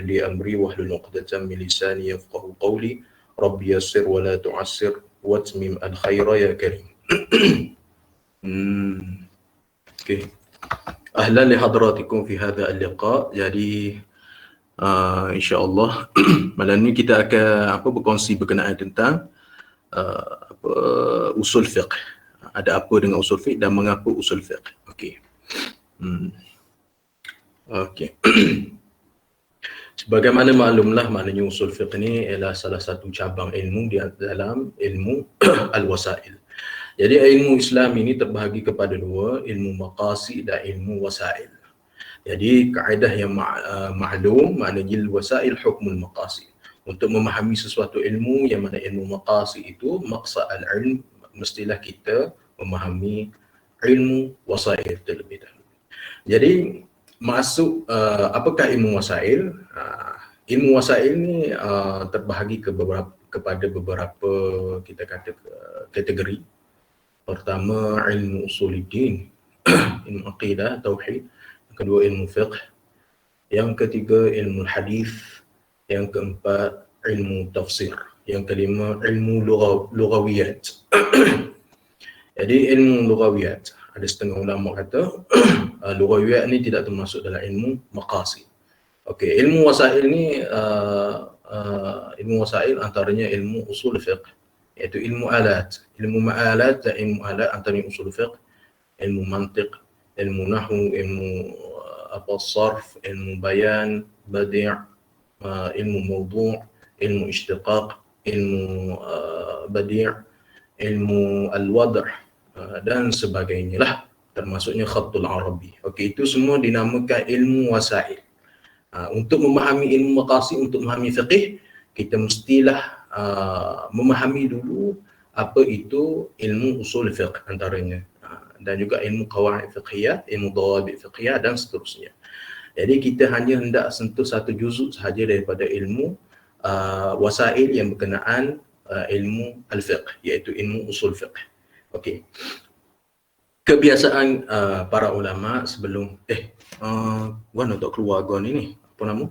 li amri wahlul 'uqdatam min lisani yafqahu qawli rabbi yassir wa la tu'assir watmim al-khaira ya karim. Okay. Ahlan li hadratikum fi hadha al-liqa. Jadi insya-Allah malam ni kita akan berkongsi berkenaan tentang usul fiqh. Ada apa dengan usul fiqh dan mengapa usul fiqh. Okey. Okey. Sebagaimana maklumlah, maknanya usul fiqh ni ialah salah satu cabang ilmu di dalam ilmu al-wasail. Jadi ilmu Islam ini terbahagi kepada dua, ilmu maqasid dan ilmu wasail. Jadi kaedah yang maklum, maknanya al-wasail hukmul maqasid. Untuk memahami sesuatu ilmu yang mana ilmu maqasid itu, maqsad al-ilm, mestilah kita memahami ilmu wasail terlebih dahulu. Jadi masuk apakah ilmu wasail? Ilmu wasail ni terbahagi kepada beberapa kita kata kategori. Pertama ilmu usuluddin, ilmu aqidah, tauhid. Yang kedua ilmu fiqh. Yang ketiga ilmu hadis. Yang keempat ilmu tafsir. Yang kelima ilmu lughawiyat. Jadi ilmu lughawiyat, ada setengah ulama kata lughawiyat ni tidak termasuk dalam ilmu maqasid. Okey, ilmu wasail ni ilmu wasail antaranya ilmu usul fiqh, iaitu ilmu alat, ilmu ma'alat dan ilmu alat antaranya usul fiqh, ilmu mantiq, ilmu nahwu, ilmu sarf, ilmu bayan, badi', ilmu mawdu', ilmu ishtiqaq, ilmu badi', ilmu al-wad' dan sebagainya lah, termasuknya khatul arabi. Okey, itu semua dinamakan ilmu wasail. Untuk memahami ilmu maqasid, untuk memahami fiqh, kita mestilah memahami dulu apa itu ilmu usul fiqh antaranya, dan juga ilmu qawaid fiqhiyah, ilmu dawabit fiqhiyah dan seterusnya. Jadi kita hanya hendak sentuh satu juzuk sahaja daripada ilmu wasail yang berkenaan ilmu al-fiqh, iaitu ilmu usul fiqh. Okey. Kebiasaan para ulama sebelum gua nak keluar gua ni apa nama?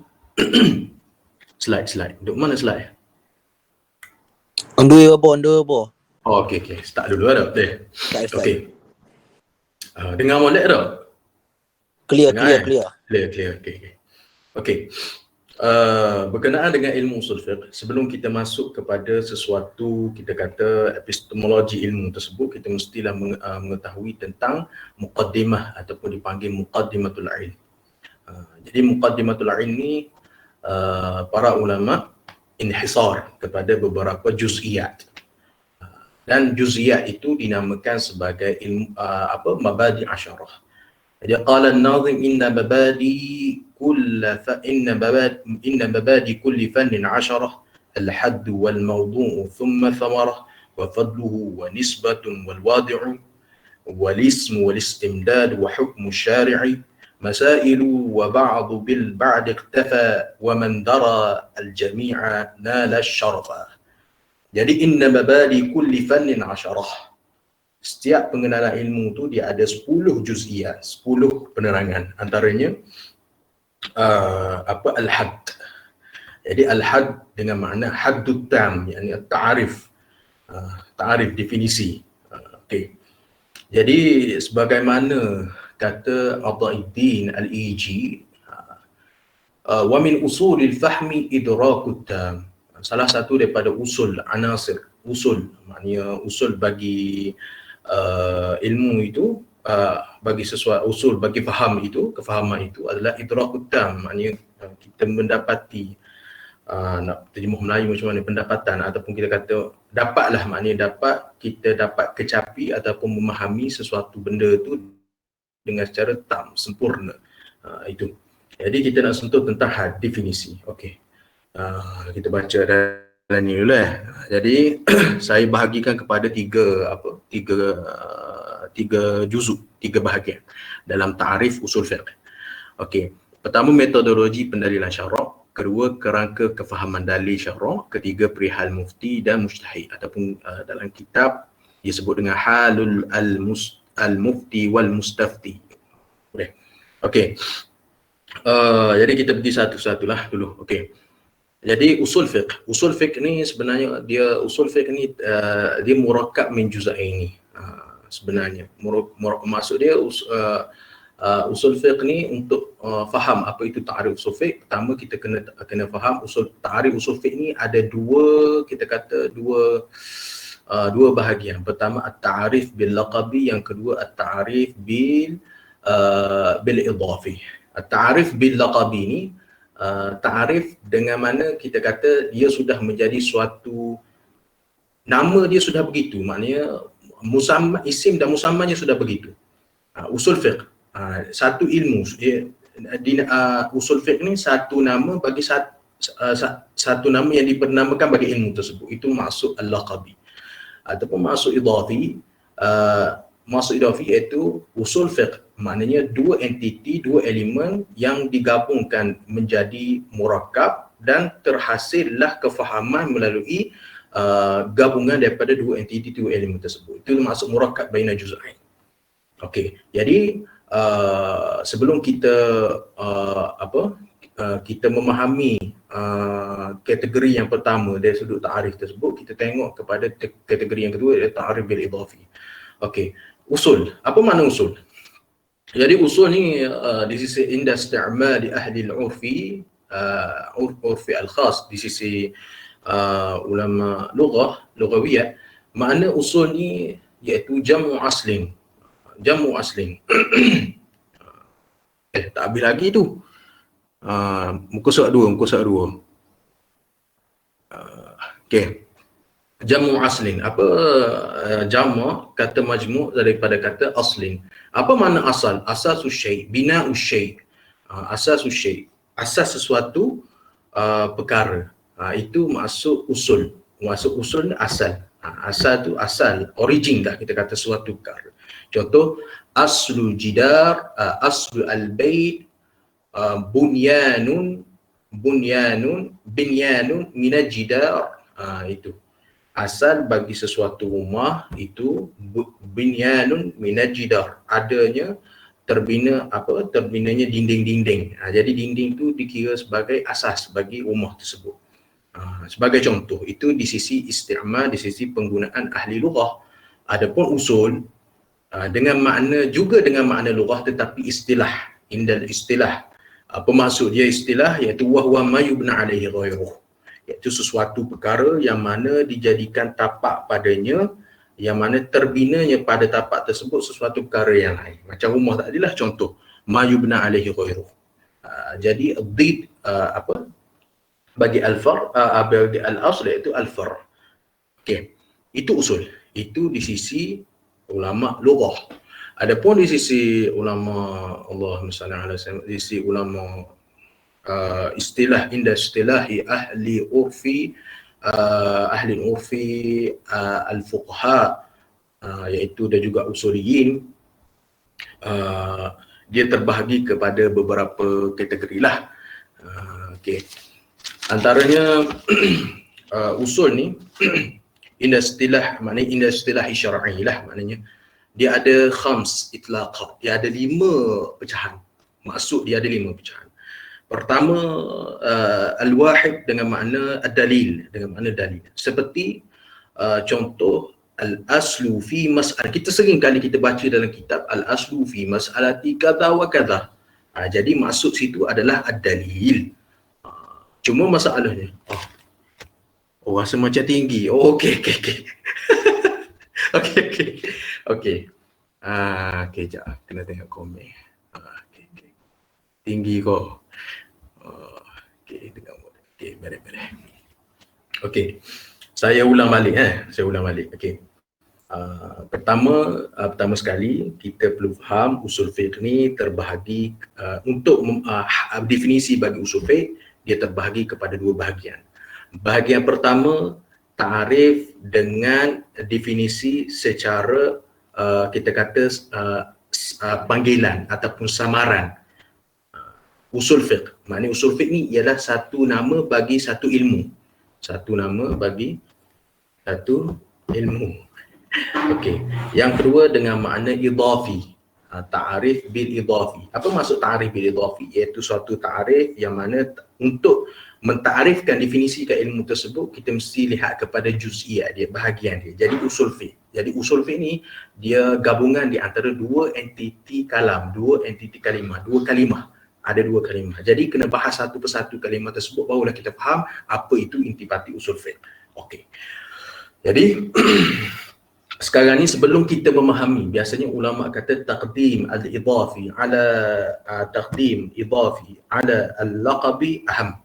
slide. Duk mana slide? Under apa? Oh, okey. Start dulu dah. Okey. Dengar molek tak? Clear. Clear. Okey. Berkenaan dengan ilmu usul fiqh, sebelum kita masuk kepada sesuatu kita kata epistemologi ilmu tersebut, kita mestilah mengetahui tentang muqaddimah ataupun dipanggil muqaddimatul ilm. Jadi muqaddimatul ilm ni para ulama inhisar kepada beberapa juz'iyat, dan juz'iyat itu dinamakan sebagai ilmu mabadi asyarah. Jadi qala an-nazim inna mabadi kulli fannin 'asharah al-hadd wal mawdu' thumma thamarah wa fadluhu wa nisbatun wal wadi'u wal ism wal istimdad wa hukmu syari'i masailu wa ba'du bil ba'd iktafa wa man dara al-jami'a nala asy-syarafa. Jadi inna mabadi kulli fannin 'asharah. Setiap pengenalan ilmu tu dia ada 10 juz'iyat, 10 penerangan. Antaranya al-hadd. Jadi al-hadd dengan makna haddut tam, yakni ta'arif. Ta'arif, definisi. Okey. Jadi sebagaimana kata Adhaiddin Al-Iji, wa min usulil fahmi idrakut tam. Salah satu daripada usul anasir, usul maknanya usul bagi ilmu itu, bagi sesuatu usul bagi faham itu, kefahaman itu adalah idrakut tam, maknanya kita mendapati, nak terjemah Melayu macam mana, pendapatan ataupun kita kata dapatlah, maknanya kita dapat kecapi ataupun memahami sesuatu benda tu dengan secara tam, sempurna. Itu. Jadi kita nak sentuh tentang definisi. Okey. Kita baca dalam ni dulu . Jadi saya bahagikan kepada tiga juzuk, 3 bahagian dalam ta'arif usul fiqh. Okey. Pertama, metodologi pendalilan syarak. Kedua, kerangka kefahaman dalil syarak. Ketiga, perihal mufti dan mujtahid, ataupun dalam kitab disebut dengan halul al-mufti wal mustafti. Okey. Jadi kita pergi satu-satulah dulu. Okey. Jadi usul fiqh ni sebenarnya usul fiqh ni dia murakkab min juz'aini. Sebenarnya maksud dia usul fiqh ni untuk faham apa itu ta'rif usul fiqh. Pertama kita kena faham ta'rif usul fiqh ni ada dua bahagian. Pertama at-ta'rif bil laqabi, yang kedua at-ta'rif bil idafi. At-ta'rif bil laqabi ni ta'rif dengan mana kita kata dia sudah menjadi suatu nama, dia sudah begitu, maknanya musamma, isim dan musammanya sudah begitu. Usul fiqh satu ilmu, usul fiqh ni satu nama bagi satu nama yang diperkenalkan bagi ilmu tersebut. Itu maksud al-laqabi. Ataupun maksud idafi, iaitu usul fiqh, maknanya dua entiti, dua elemen yang digabungkan menjadi murakkab dan terhasillah kefahaman melalui gabungan daripada dua entiti, dua elemen tersebut. Itu maksud murakkab baina juz'ain. Okey, jadi sebelum kita kita memahami kategori yang pertama dari sudut ta'arif tersebut, kita tengok kepada kategori yang kedua, iaitu ta'arif bil idafi. Okey, usul. Apa makna usul? Jadi usul ni di sisi inda isti'mal di ahli al-urfi, urfi al-khas, di sisi ulama lughawiyah, makna usul ni iaitu jamu aslin. Tak habis lagi tu. Muka surat 2. Okey. Jamu aslin. Apa jamu kata majmu' daripada kata aslin? Apa makna asal? Asasus syai', bina'us syai'. Asasus syai', asas sesuatu perkara. Itu maksud usul. Maksud usul ni asal. Asal tu asal, origin dah kita kata suatu perkara. Contoh, aslu jidar, aslu al-bait, bunyanun minal jidar. Itu asal bagi sesuatu rumah itu binyanun minal jidar, adanya terbinanya dinding-dinding. Jadi dinding tu dikira sebagai asas bagi rumah tersebut. Sebagai contoh, itu di sisi isti'mal, di sisi penggunaan ahli lughah. Adapun usul dengan makna lughah, tetapi istilah, indal istilah. Apa maksud dia istilah? Iaitu wahwa ma yubna alaihi ghairuh, iaitu sesuatu perkara yang mana dijadikan tapak padanya, yang mana terbinanya pada tapak tersebut sesuatu perkara yang lain. Macam rumah tadilah contoh, ma yubna alaihi ghairuh. Jadi dhid bagi al-far, bagi al-asl iaitu al-far. Okey, itu usul. Itu di sisi ulama lughah. Adapun di sisi ulama, Allahumma salli ala sayyidina, di sisi ulama istilah, inda istilahi ahli urfi al-fuqaha, iaitu dan juga usuliyin, dia terbahagi kepada beberapa kategori lah. Okey. Antaranya usul ni inda istilah, maknanya inda istilah syar'i lah, maknanya dia ada khams itlaqat, dia ada 5 pecahan. Maksud dia ada 5 pecahan. Pertama, al-wahid dengan makna ad-dalil, dengan makna dalil. Seperti contoh al-aslu fi mas'al. Kita sering kali kita baca dalam kitab al-aslu fi mas'alati kadha wa kadha. Jadi maksud situ adalah ad-dalil. Cuma masalahnya, rasa macam tinggi. Okey. Okey. Sekejap. Kena tengok komen. Okay. Tinggi kau. Okey, beres. Okey. Saya ulang balik. Okey. Pertama sekali kita perlu faham usul fiqh ni terbahagi untuk definisi bagi usul fiqh, dia terbahagi kepada 2 bahagian. Bahagian pertama, ta'arif dengan definisi secara kita kata panggilan ataupun samaran. Usul fiqh, maknanya usul fiqh ni ialah satu nama bagi satu ilmu. Okey. Yang kedua dengan makna idafi. ta'arif bil idafi. Apa maksud ta'arif bil idafi? Iaitu suatu ta'arif yang mana untuk mentarifkan definisikan ilmu tersebut, kita mesti lihat kepada juz'iyat dia, bahagian dia. Jadi usul fiqh. Jadi usul fiqh ni dia gabungan di antara dua entiti kalam, dua entiti kalimah, dua kalimah. Ada dua kalimah. Jadi kena bahas satu persatu kalimah tersebut, barulah kita faham apa itu intipati usul fiqh. Okey. Jadi sekarang ni sebelum kita memahami, biasanya ulama kata taqdim al-idafi ala taqdim idafi ala al-laqabi aham.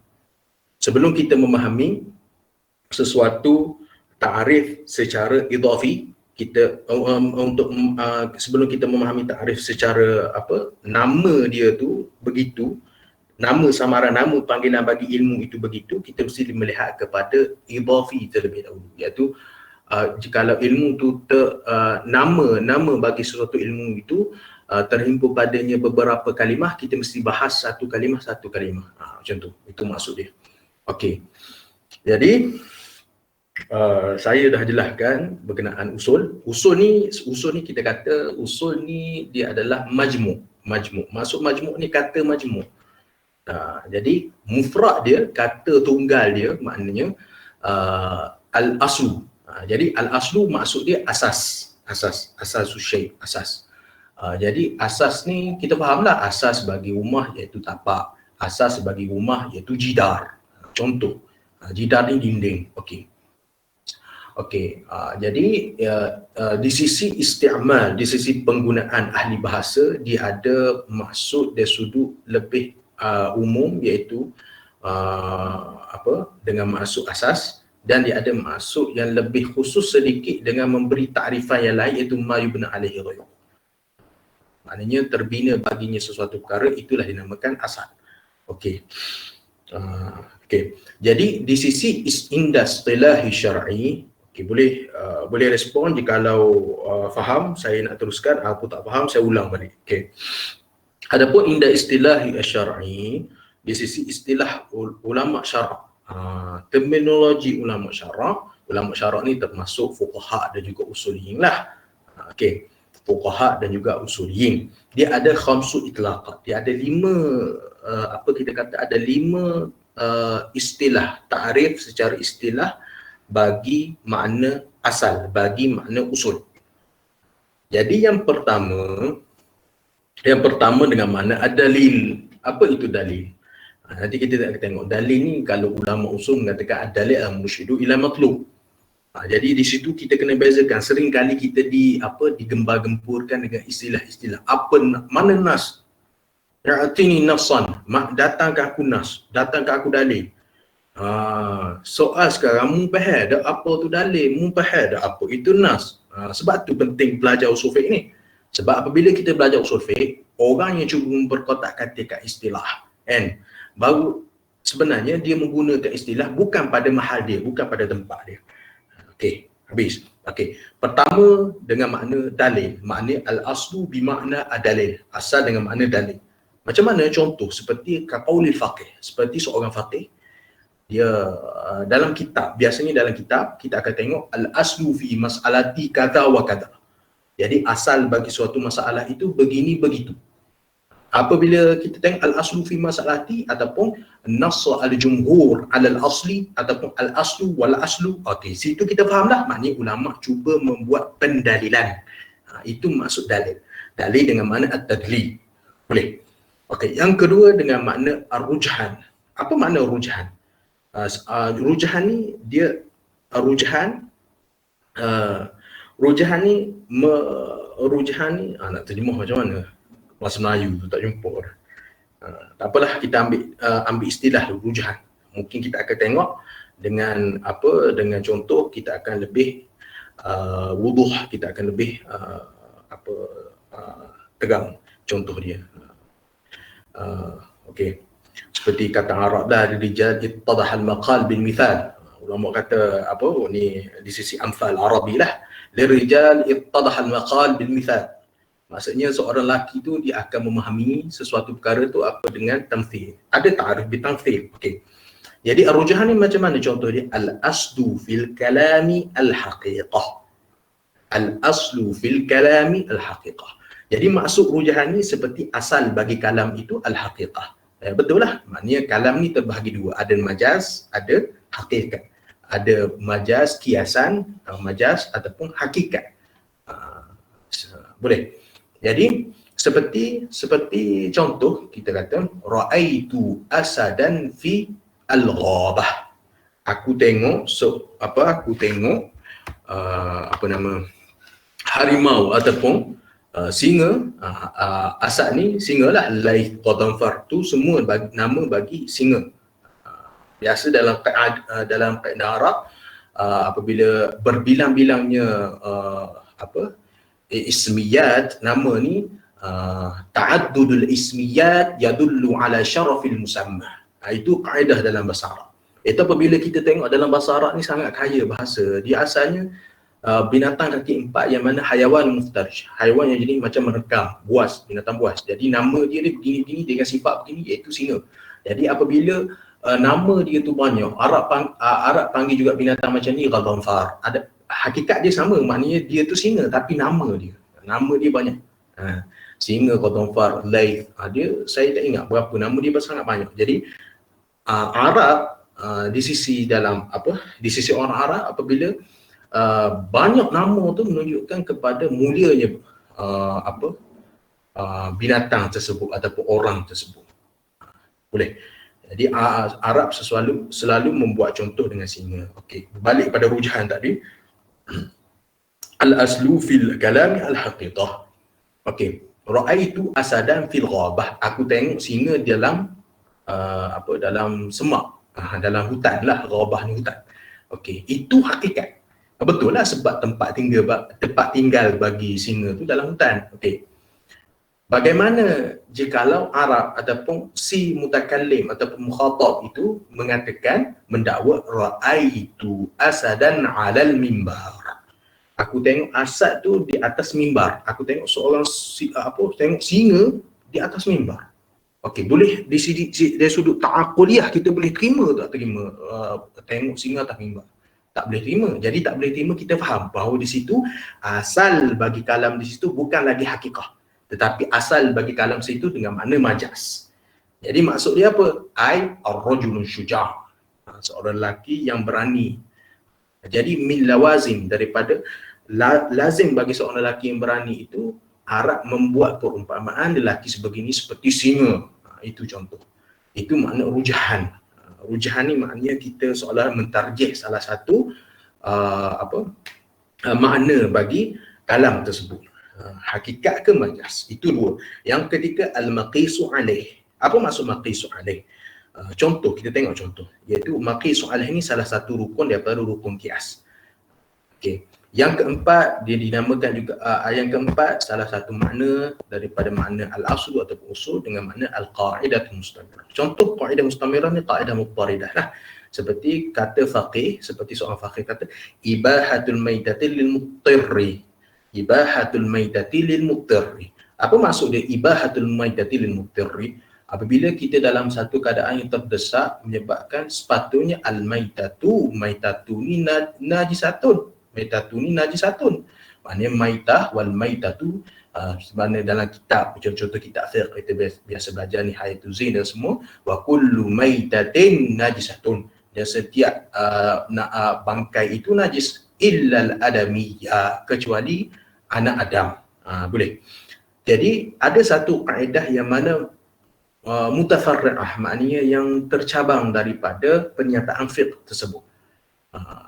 Sebelum kita memahami sesuatu ta'arif secara idafi, kita sebelum kita memahami ta'arif secara nama dia tu begitu, nama samaran nama panggilan bagi ilmu itu begitu, kita mesti melihat kepada idafi terlebih dahulu, iaitu jikalau ilmu tu nama bagi sesuatu ilmu itu terhimpun padanya beberapa kalimah, kita mesti bahas satu kalimah macam tu, itu maksud dia. Okey, jadi saya dah jelaskan berkenaan usul. Usul ni kita kata usul ni dia adalah majmu'. Maksud majmu' ni kata majmu'. Jadi mufrad dia, kata tunggal dia maknanya al-aslu. Jadi al-aslu maksud dia asas syai', asas. Jadi asas ni kita fahamlah, asas bagi rumah iaitu tapak, asas bagi rumah iaitu jidar. Contoh, jidar ni dinding. Okey. Jadi di sisi isti'mal, di sisi penggunaan ahli bahasa, dia ada maksud dari sudut lebih umum iaitu dengan maksud asas, dan dia ada maksud yang lebih khusus sedikit dengan memberi takrifan yang lain iaitu ma yubna alaihi ghayr. Maknanya terbina baginya sesuatu perkara, itulah dinamakan asal. Okey. Jadi di sisi inda istilahi syar'i, boleh respon jikalau faham, saya nak teruskan. Aku tak faham, saya ulang balik. Okey. Adapun inda istilahi syar'i, di sisi istilah ulama syarak, terminologi ulama syarak ni termasuk fuqaha dan juga usuliyin lah. Okey, fuqaha dan juga usuliyin. Dia ada khamsu itlaqat. Dia ada ada lima istilah, ta'rif secara istilah bagi makna asal, bagi makna usul. Jadi yang pertama dengan makna ad-dalil. Apa itu dalil? Nanti kita nak tengok dalil ni, kalau ulama usul mengatakan ad-dalil al-mursyidu ila matlub. Jadi di situ kita kena bezakan. Sering kali kita digembar-gempurkan dengan istilah-istilah. Mana nas? Ya'tini nafsan, datang ke aku nas, datang ke aku dalil. Soal sekarang, mu faham dah apa tu dalil, mu faham dah apa itu nas. Sebab tu penting belajar usul fiqh ni. Sebab apabila kita belajar usul fiqh, orang yang cuba memperkotak-katikkan istilah, baru sebenarnya dia menggunakan istilah bukan pada mahal dia, bukan pada tempat dia. Okey, habis. Okey, pertama dengan makna dalil, makna al-aslu bimakna ad-dalil, asal dengan makna dalil. Macam mana contoh? Seperti qaulil faqih, seperti seorang faqih, dia dalam kitab, biasanya dalam kitab kita akan tengok al-aslu fi mas'alati kadza wa kadza. Jadi asal bagi suatu masalah itu begini begitu. Apabila kita tengok al-aslu fi mas'alati ataupun nass al-jumhur ala al-asli ataupun al-aslu wal aslu, okey, situ kita fahamlah maknanya ulama cuba membuat pendalilan. Itu maksud dalil. Dalil dengan makna at-tadlil. Boleh. Okey, yang kedua dengan makna ar-rujhan. Apa makna rujhan? Rujhan ni dia rujhan ni nak terjemah macam mana? Bahasa Melayu tu tak jumpa. Tak apalah, kita ambil istilah rujhan. Mungkin kita akan tengok dengan contoh, kita akan lebih wuduh, kita akan lebih tegang contoh dia. Okey, seperti kata Arab dah, rijal ittadah al-maqal bil mithal. Ulama kata ni di sisi amthal Arabi lah, lirijal ittadah al-maqal bil mithal. Maksudnya seorang lelaki tu dia akan memahami sesuatu perkara tu dengan tamthil. Ada ta'rif bi tamthil. Okey. Jadi ar-rujhan ni macam mana contoh dia? Al-aslu fil kalami al-haqiqah. Al-aslu fil kalami al-haqiqah. Jadi maksud rujahan ni seperti asal bagi kalam itu al-haqiqah. Betul lah, maknanya kalam ni terbahagi dua, ada majaz, ada hakikat. Ada majaz kiasan, majaz ataupun hakikat. Boleh. Jadi seperti contoh kita kata raaitu asadan fi al-ghabah. Aku tengok harimau ataupun singa. Asad ni singa lah, laith qadanfar tu semua nama bagi singa. Biasa dalam kaedah Arab, apabila berbilang-bilangnya ismiyat, nama ni ta'addudul ismiyat yadullu ala syarafil musamma. Itu kaedah dalam bahasa Arab. Itu apabila kita tengok dalam bahasa Arab ni sangat kaya bahasa. Dia asalnya binatang kaki empat yang mana hayawan muftarij, haiwan yang jenis macam merekam, buas, binatang buas. Jadi nama dia begini-begini dengan sifat begini, iaitu singa. Jadi apabila nama dia tu banyak, Arab panggil juga binatang macam ni ghadhanfar. Ada hakikat dia sama, maknanya dia tu singa tapi nama dia banyak. Singa, ghadhanfar, laith, saya tak ingat berapa nama dia, sangat banyak. Jadi Arab di sisi orang Arab, apabila banyak nama tu menunjukkan kepada mulianya binatang tersebut ataupun orang tersebut. Boleh. Jadi Arab selalu membuat contoh dengan singa. Okey, balik pada rujahan tadi. Al-aslu fil kalami al-haqiqah. Okey, raaitu asadan fil ghabah. Aku tengok singa dalam dalam semak, dalam hutan lah. Ghabah ni hutan. Okey, itu hakikat. Betul lah, sebab tempat tinggal bagi singa tu dalam hutan. Okey. Bagaimana jikalau Arab ataupun si mutakallim ataupun mukhatab itu mengatakan, mendakwa raaitu asadan 'alal mimbar. Aku tengok asad tu di atas mimbar. Aku tengok seorang tengok singa di atas mimbar. Okey, boleh dari sudut ta'aquliyah kita boleh terima tak terima tengok singa atas mimbar? Tak boleh terima. Jadi tak boleh terima, kita faham bahawa di situ asal bagi kalam di situ bukan lagi hakikah, tetapi asal bagi kalam situ dengan makna majaz. Jadi maksud dia apa? Ar-rajulun syuja', seorang lelaki yang berani. Jadi min lawazim, daripada lazim bagi seorang lelaki yang berani itu, Arab membuat perumpamaan lelaki sebegini seperti singa. Itu contoh. Itu makna rujahan. Rujahan ni maknanya kita seolah mentarjih salah satu makna bagi kalam tersebut. Hakikat ke majaz, itu dua. Yang ketiga al-maqisu alaih. Apa maksud maqisu alaih? Contoh, kita tengok contoh, iaitu maqisu alaih ni salah satu rukun daripada rukun qiyas. Okey. Yang keempat, dia dinamakan juga yang keempat, salah satu makna daripada makna al-aslu ataupun usul dengan makna al-qa'idatul mustamirah. Contoh qa'idah mustamirah ni qa'idah muttaridah lah. Seperti kata faqih, seperti seorang faqih kata ibahatul maitati lil muttirri. Ibahatul maitati lil muttirri. Apa maksud dia ibahatul maitati lil muttirri? Apabila kita dalam satu keadaan yang terdesak, menyebabkan sepatutnya al-maitatu ni najisatun. Maitatu ni najisatun. Maknanya maitah wal maitatu, sebenarnya dalam kitab, contoh kitab fiqh kita biasa belajar ni hayatu zin dan semua, wa kullu maitatin najisatun. Dan setiap bangkai itu najis illal adamiyya, kecuali anak Adam. Boleh. Jadi ada satu kaedah yang mana mutafarri'ah, maknanya yang tercabang daripada pernyataan fiqh tersebut.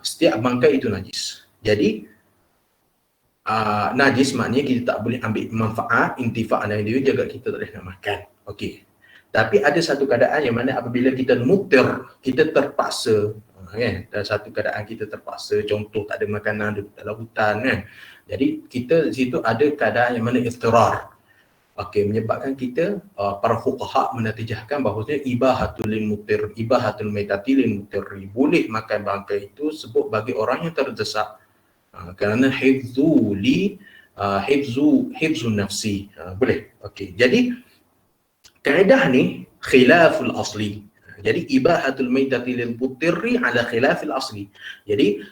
Setiap bangkai itu najis. Jadi najis maknanya kita tak boleh ambil manfaat, intifak dari dia, jaga kita tak boleh nak makan. Okey. Tapi ada satu keadaan yang mana apabila kita muttir, kita terpaksa, kan? Dalam satu keadaan kita terpaksa, contoh tak ada makanan, duduk dalam hutan, kan? Jadi kita di situ ada keadaan yang mana iftirar. Okey, menyebabkan kita para fuqaha menatijahkan bahawasanya ibahatul lil muttir, ibahatul maitati lil muttirri, boleh makan bangkai itu sebut bagi orang yang terdesak. Kerana hifzu nafsi, boleh. Okey, jadi kaedah ni khilaful asli. Jadi ibahatul maitati lil muttirri ala khilafil asli. Jadi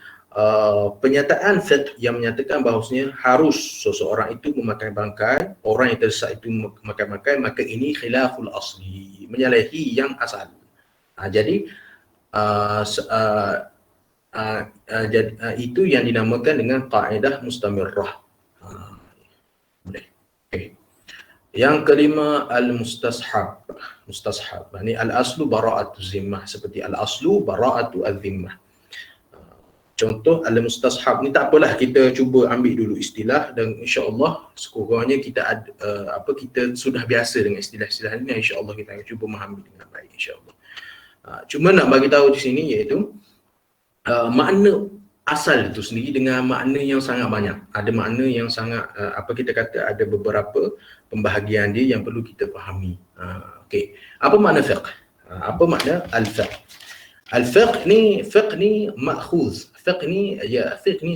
penyataan fiqh yang menyatakan bahawasanya harus seseorang itu memakai bangkai, orang yang terdesak itu memakai bangkai, maka ini khilaful asli, menyalahi yang asal. Jadi itu yang dinamakan dengan kaedah mustamirrah. Boleh. Okay. Yang kelima al-mustashab. Mustashab. Ini al-aslu bara'atu zimmah, seperti al-aslu bara'atu al-zimmah. Contoh al-mustashab ni tak apalah, kita cuba ambil dulu istilah dan insya-Allah sekurang-kurangnya kita kita sudah biasa dengan istilah-istilah ini, insya-Allah kita akan cuba memahami dengan baik insya-Allah. Cuma nak bagi tahu di sini iaitu makna asal itu sendiri dengan makna yang sangat banyak. Ada makna yang sangat kita kata ada beberapa pembahagian dia yang perlu kita fahami. Okey. Apa makna fiqh? Apa makna al-fiqh? Al-fiqh ni ma'khuz. Fiqh ni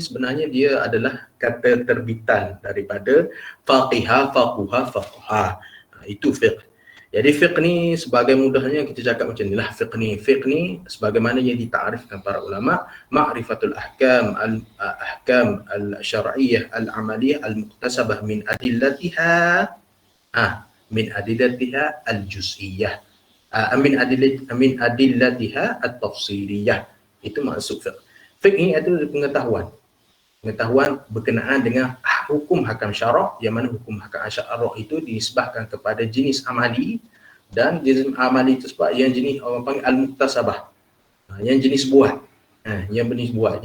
sebenarnya dia adalah kata terbitan daripada faqiha, faquha, faqaha. Itu fiqh. Jadi fiqh ni sebagai mudahnya kita cakap macam inilah fiqh ni. Fiqh ni sebagaimana yang ditarifkan para ulama, ma'rifatul ahkam al-syar'iyyah al-amaliyah al-muktasabah min adillatiha al-juz'iyyah. Min adillatiha at-tafsiliyah. Itu maksud fiqh. Fiqh ini adalah pengetahuan berkenaan dengan hukum hakam syarak, yang mana hukum hakam syarak itu dinisbahkan kepada jenis amali, dan jenis amali tersebut yang jenis orang panggil al-muktasabah, yang jenis buat, yang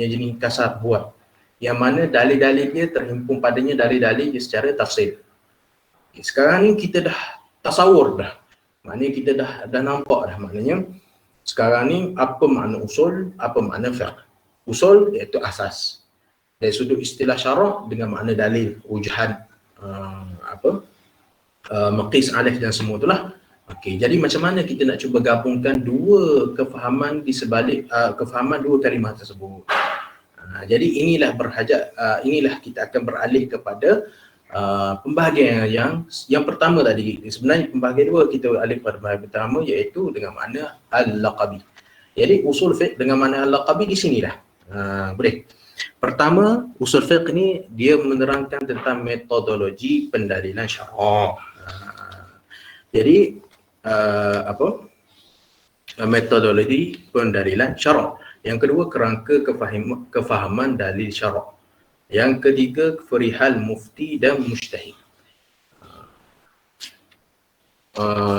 jenis kasar buat, yang mana dalil-dalil dia terhimpun padanya dalil-dalil dia secara tafsir. Sekarang ni kita dah tasawur dah. Maknanya kita dah nampak dah, maknanya sekarang ni apa makna usul, apa makna fiqh. Usul iaitu asas. Dari sudut istilah syarak dengan makna dalil, wujuhan, maqis alif dan semua itulah. Okey, jadi macam mana kita nak cuba gabungkan dua kefahaman di sebalik kefahaman dua kalimah tersebut. Jadi inilah inilah kita akan beralih kepada pembahagian yang pertama tadi. Sebenarnya pembahagian dua kita alih pada pembahagian pertama, iaitu dengan makna al-laqabi. Jadi usul fiqh dengan makna al-laqabi di sinilah. Boleh. Pertama, usul fiqh ni dia menerangkan tentang metodologi pendalilan syarak. Jadi metodologi pendalilan syarak. Yang kedua, kerangka kefahaman dalil syarak. Yang ketiga, perihal mufti dan mujtahid.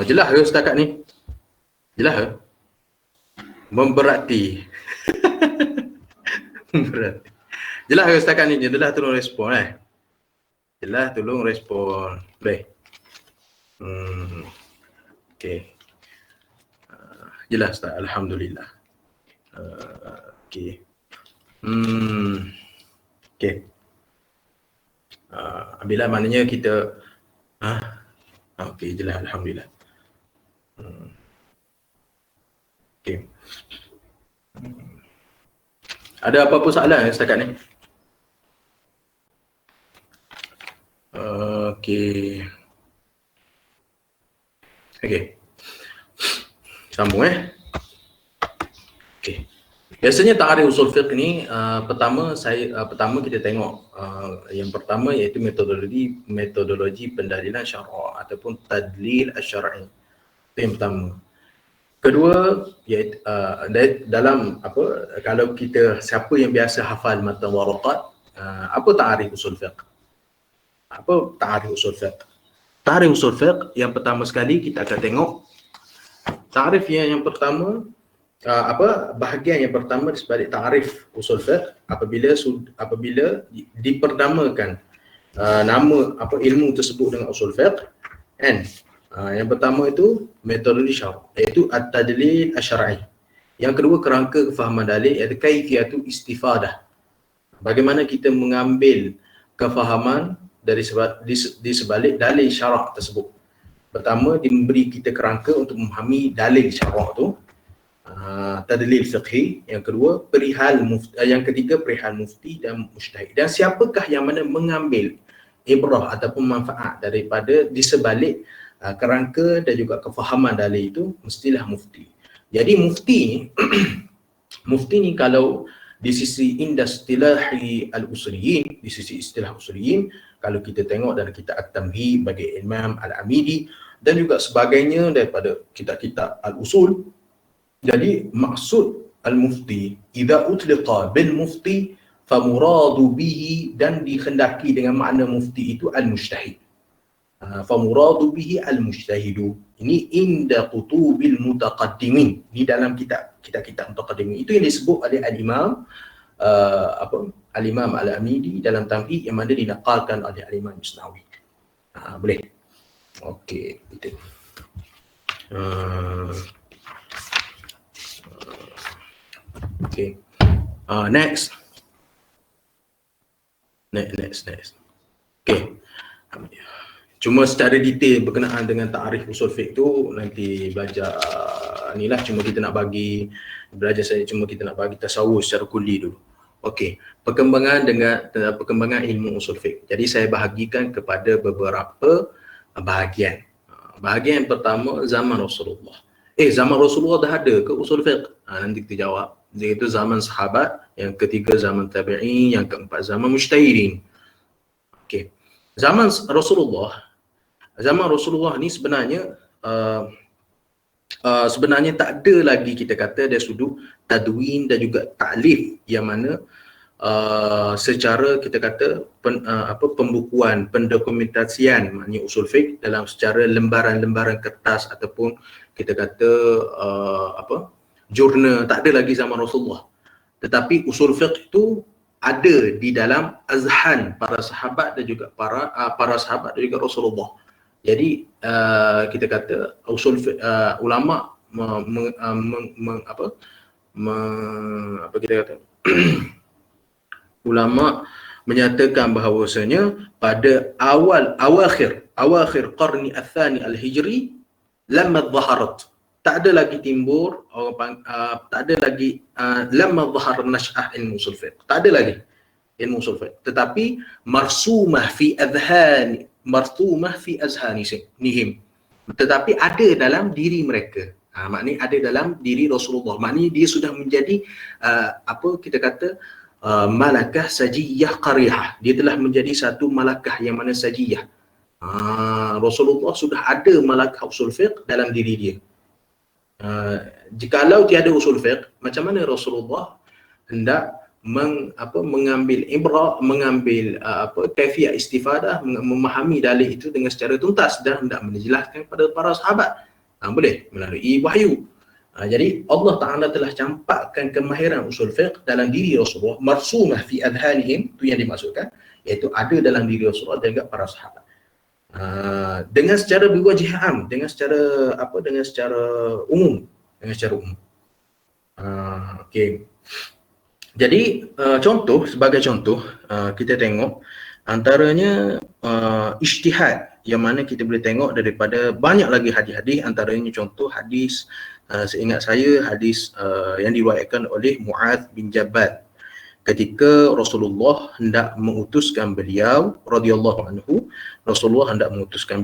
Jelas ke setakat ni? Jelas ke? Memberati. Memberati. Jelas ke setakat ni? Jelas, tolong respon Jelas, tolong respon. Boleh? Okey. Jelas tak? Alhamdulillah. Okey. Okey. Bila maknanya kita okey, jelas, alhamdulillah. Okey. Ada apa-apa soalan setakat ni? Okey. Okey. Sambung Okey. Biasanya ta'arif usul fiqh ni pertama kita tengok yang pertama iaitu metodologi pendalilan syarak ataupun tadlil asy-syar'i. Itu yang pertama. Kedua iaitu dalam kalau kita siapa yang biasa hafal matan waraqat, apa ta'arif usul fiqh? Apa ta'arif usul fiqh? Ta'arif usul fiqh yang pertama sekali kita akan tengok ta'arif yang pertama, bahagian yang pertama di sebalik ta'arif usul fiqh apabila diperdamakan nama ilmu tersebut dengan usul fiqh. Yang pertama itu metodologi syarak, iaitu at-tadlil asy-syar'i. Yang kedua, kerangka kefahaman dalil, iaitu kaifiyatu istifadah. Bagaimana kita mengambil kefahaman di sebalik dalil syarak tersebut. Pertama, diberi kita kerangka untuk memahami dalil syarak tu, tadlil fiqhi. Yang kedua, yang ketiga perihal mufti dan mujtahid. Dan siapakah yang mana mengambil ibrah ataupun manfaat daripada di sebalik kerangka dan juga kefahaman dalil itu, mestilah mufti. Jadi mufti ni kalau di sisi indah istilahi al-usuliyin, di sisi istilah usuliyin, kalau kita tengok dan kita at-tamhid bagi Imam Al-Amidi dan juga sebagainya daripada kitab-kitab al-usul. Jadi maksud al-mufti idza utliqa bil mufti famuradu bihi, dan dikhendaki dengan makna mufti itu al-mujtahid. Famuradu bihi al-mujtahidu. Ini inda kutubil mutaqaddimin, di dalam kitab-kitab mutaqaddimin. Itu yang disebut oleh al-Imam al-Imam Al-Amidi dalam tamhid yang mana dinakalkan oleh al-Imam Misnawi. Boleh. Okey, itu. Okay. Next. Okay. Cuma secara detail berkenaan dengan ta'arif usul fiqh tu nanti belajar inilah, cuma kita nak bagi tasawuf secara kulli dulu. Okey, perkembangan ilmu usul fiqh. Jadi saya bahagikan kepada beberapa bahagian. Bahagian yang pertama, zaman Rasulullah. Zaman Rasulullah dah ada ke usul fiqh? Nanti kita jawab. Iaitu zaman sahabat, yang ketiga zaman tabi'in, yang keempat zaman mujtahidin. Okey. Zaman Rasulullah ni sebenarnya tak ada lagi kita kata dari sudut tadwin dan juga ta'lif yang mana secara kita kata pembukuan, pendokumentasian maknanya usul fiqh dalam secara lembaran-lembaran kertas ataupun kita kata jurnal, tak ada lagi zaman Rasulullah. Tetapi usul fiqh itu ada di dalam azhan para sahabat dan juga para sahabat dan juga Rasulullah. Jadi kita kata usul fiqh, ulama ulama menyatakan bahawasanya pada awakhir qarni al-thani al-hijri lamma dhaharat, tak ada lagi timbul tak ada lagi lamma dhahar nash'ah ilmu usul fiqh, tak ada lagi ilmu usul fiqh, tetapi marsumah fi azhanihim, tetapi ada dalam diri mereka. Maknanya ada dalam diri Rasulullah, maknanya dia sudah menjadi kita kata malakah sajiyah qarihah, dia telah menjadi satu malakah yang mana sajiyah. Rasulullah sudah ada malakah usul fiqh dalam diri dia. Jikalau tiada usul fiqh, macam mana Rasulullah hendak mengambil ibrah, mengambil kaifiat istifadah, memahami dalil itu dengan secara tuntas dan hendak menjelaskan kepada para sahabat? Boleh melalui wahyu. Jadi Allah Ta'ala telah campakkan kemahiran usul fiqh dalam diri Rasulullah, marsumah fi adhanihim, itu yang dimaksudkan, iaitu ada dalam diri Rasulullah dan juga para sahabat. Dengan secara biwajih am, dengan secara umum. Okey. Jadi sebagai contoh kita tengok antaranya ijtihad yang mana kita boleh tengok daripada banyak lagi hadis-hadis, antaranya contoh hadis seingat saya hadis yang diriwayatkan oleh Mu'adz bin Jabal ketika Rasulullah hendak mengutuskan beliau radhiyallahu anhu, Rasulullah hendak mengutuskan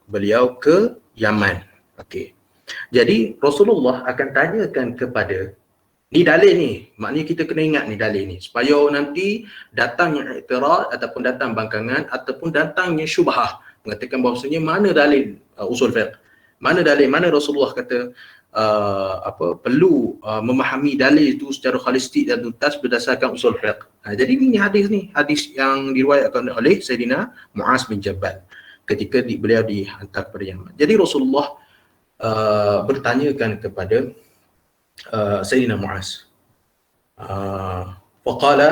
beliau ke Yaman. Okey. Jadi Rasulullah akan tanyakan kepada ni dalil ni, maknanya kita kena ingat ni dalil ni supaya nanti datangnya i'tirad ataupun datang bangkangan ataupun datangnya syubhah mengatakan bahawasanya mana dalil usul fiqh, mana Rasulullah kata perlu memahami dalil itu secara holistik dan tuntas berdasarkan usul fiqh. Jadi ini hadis yang diriwayatkan oleh Sayyidina Mu'adz bin Jabal ketika beliau dihantar kepada Yaman. Jadi Rasulullah bertanyakan kepada Sayyidina Mu'adz. Faqala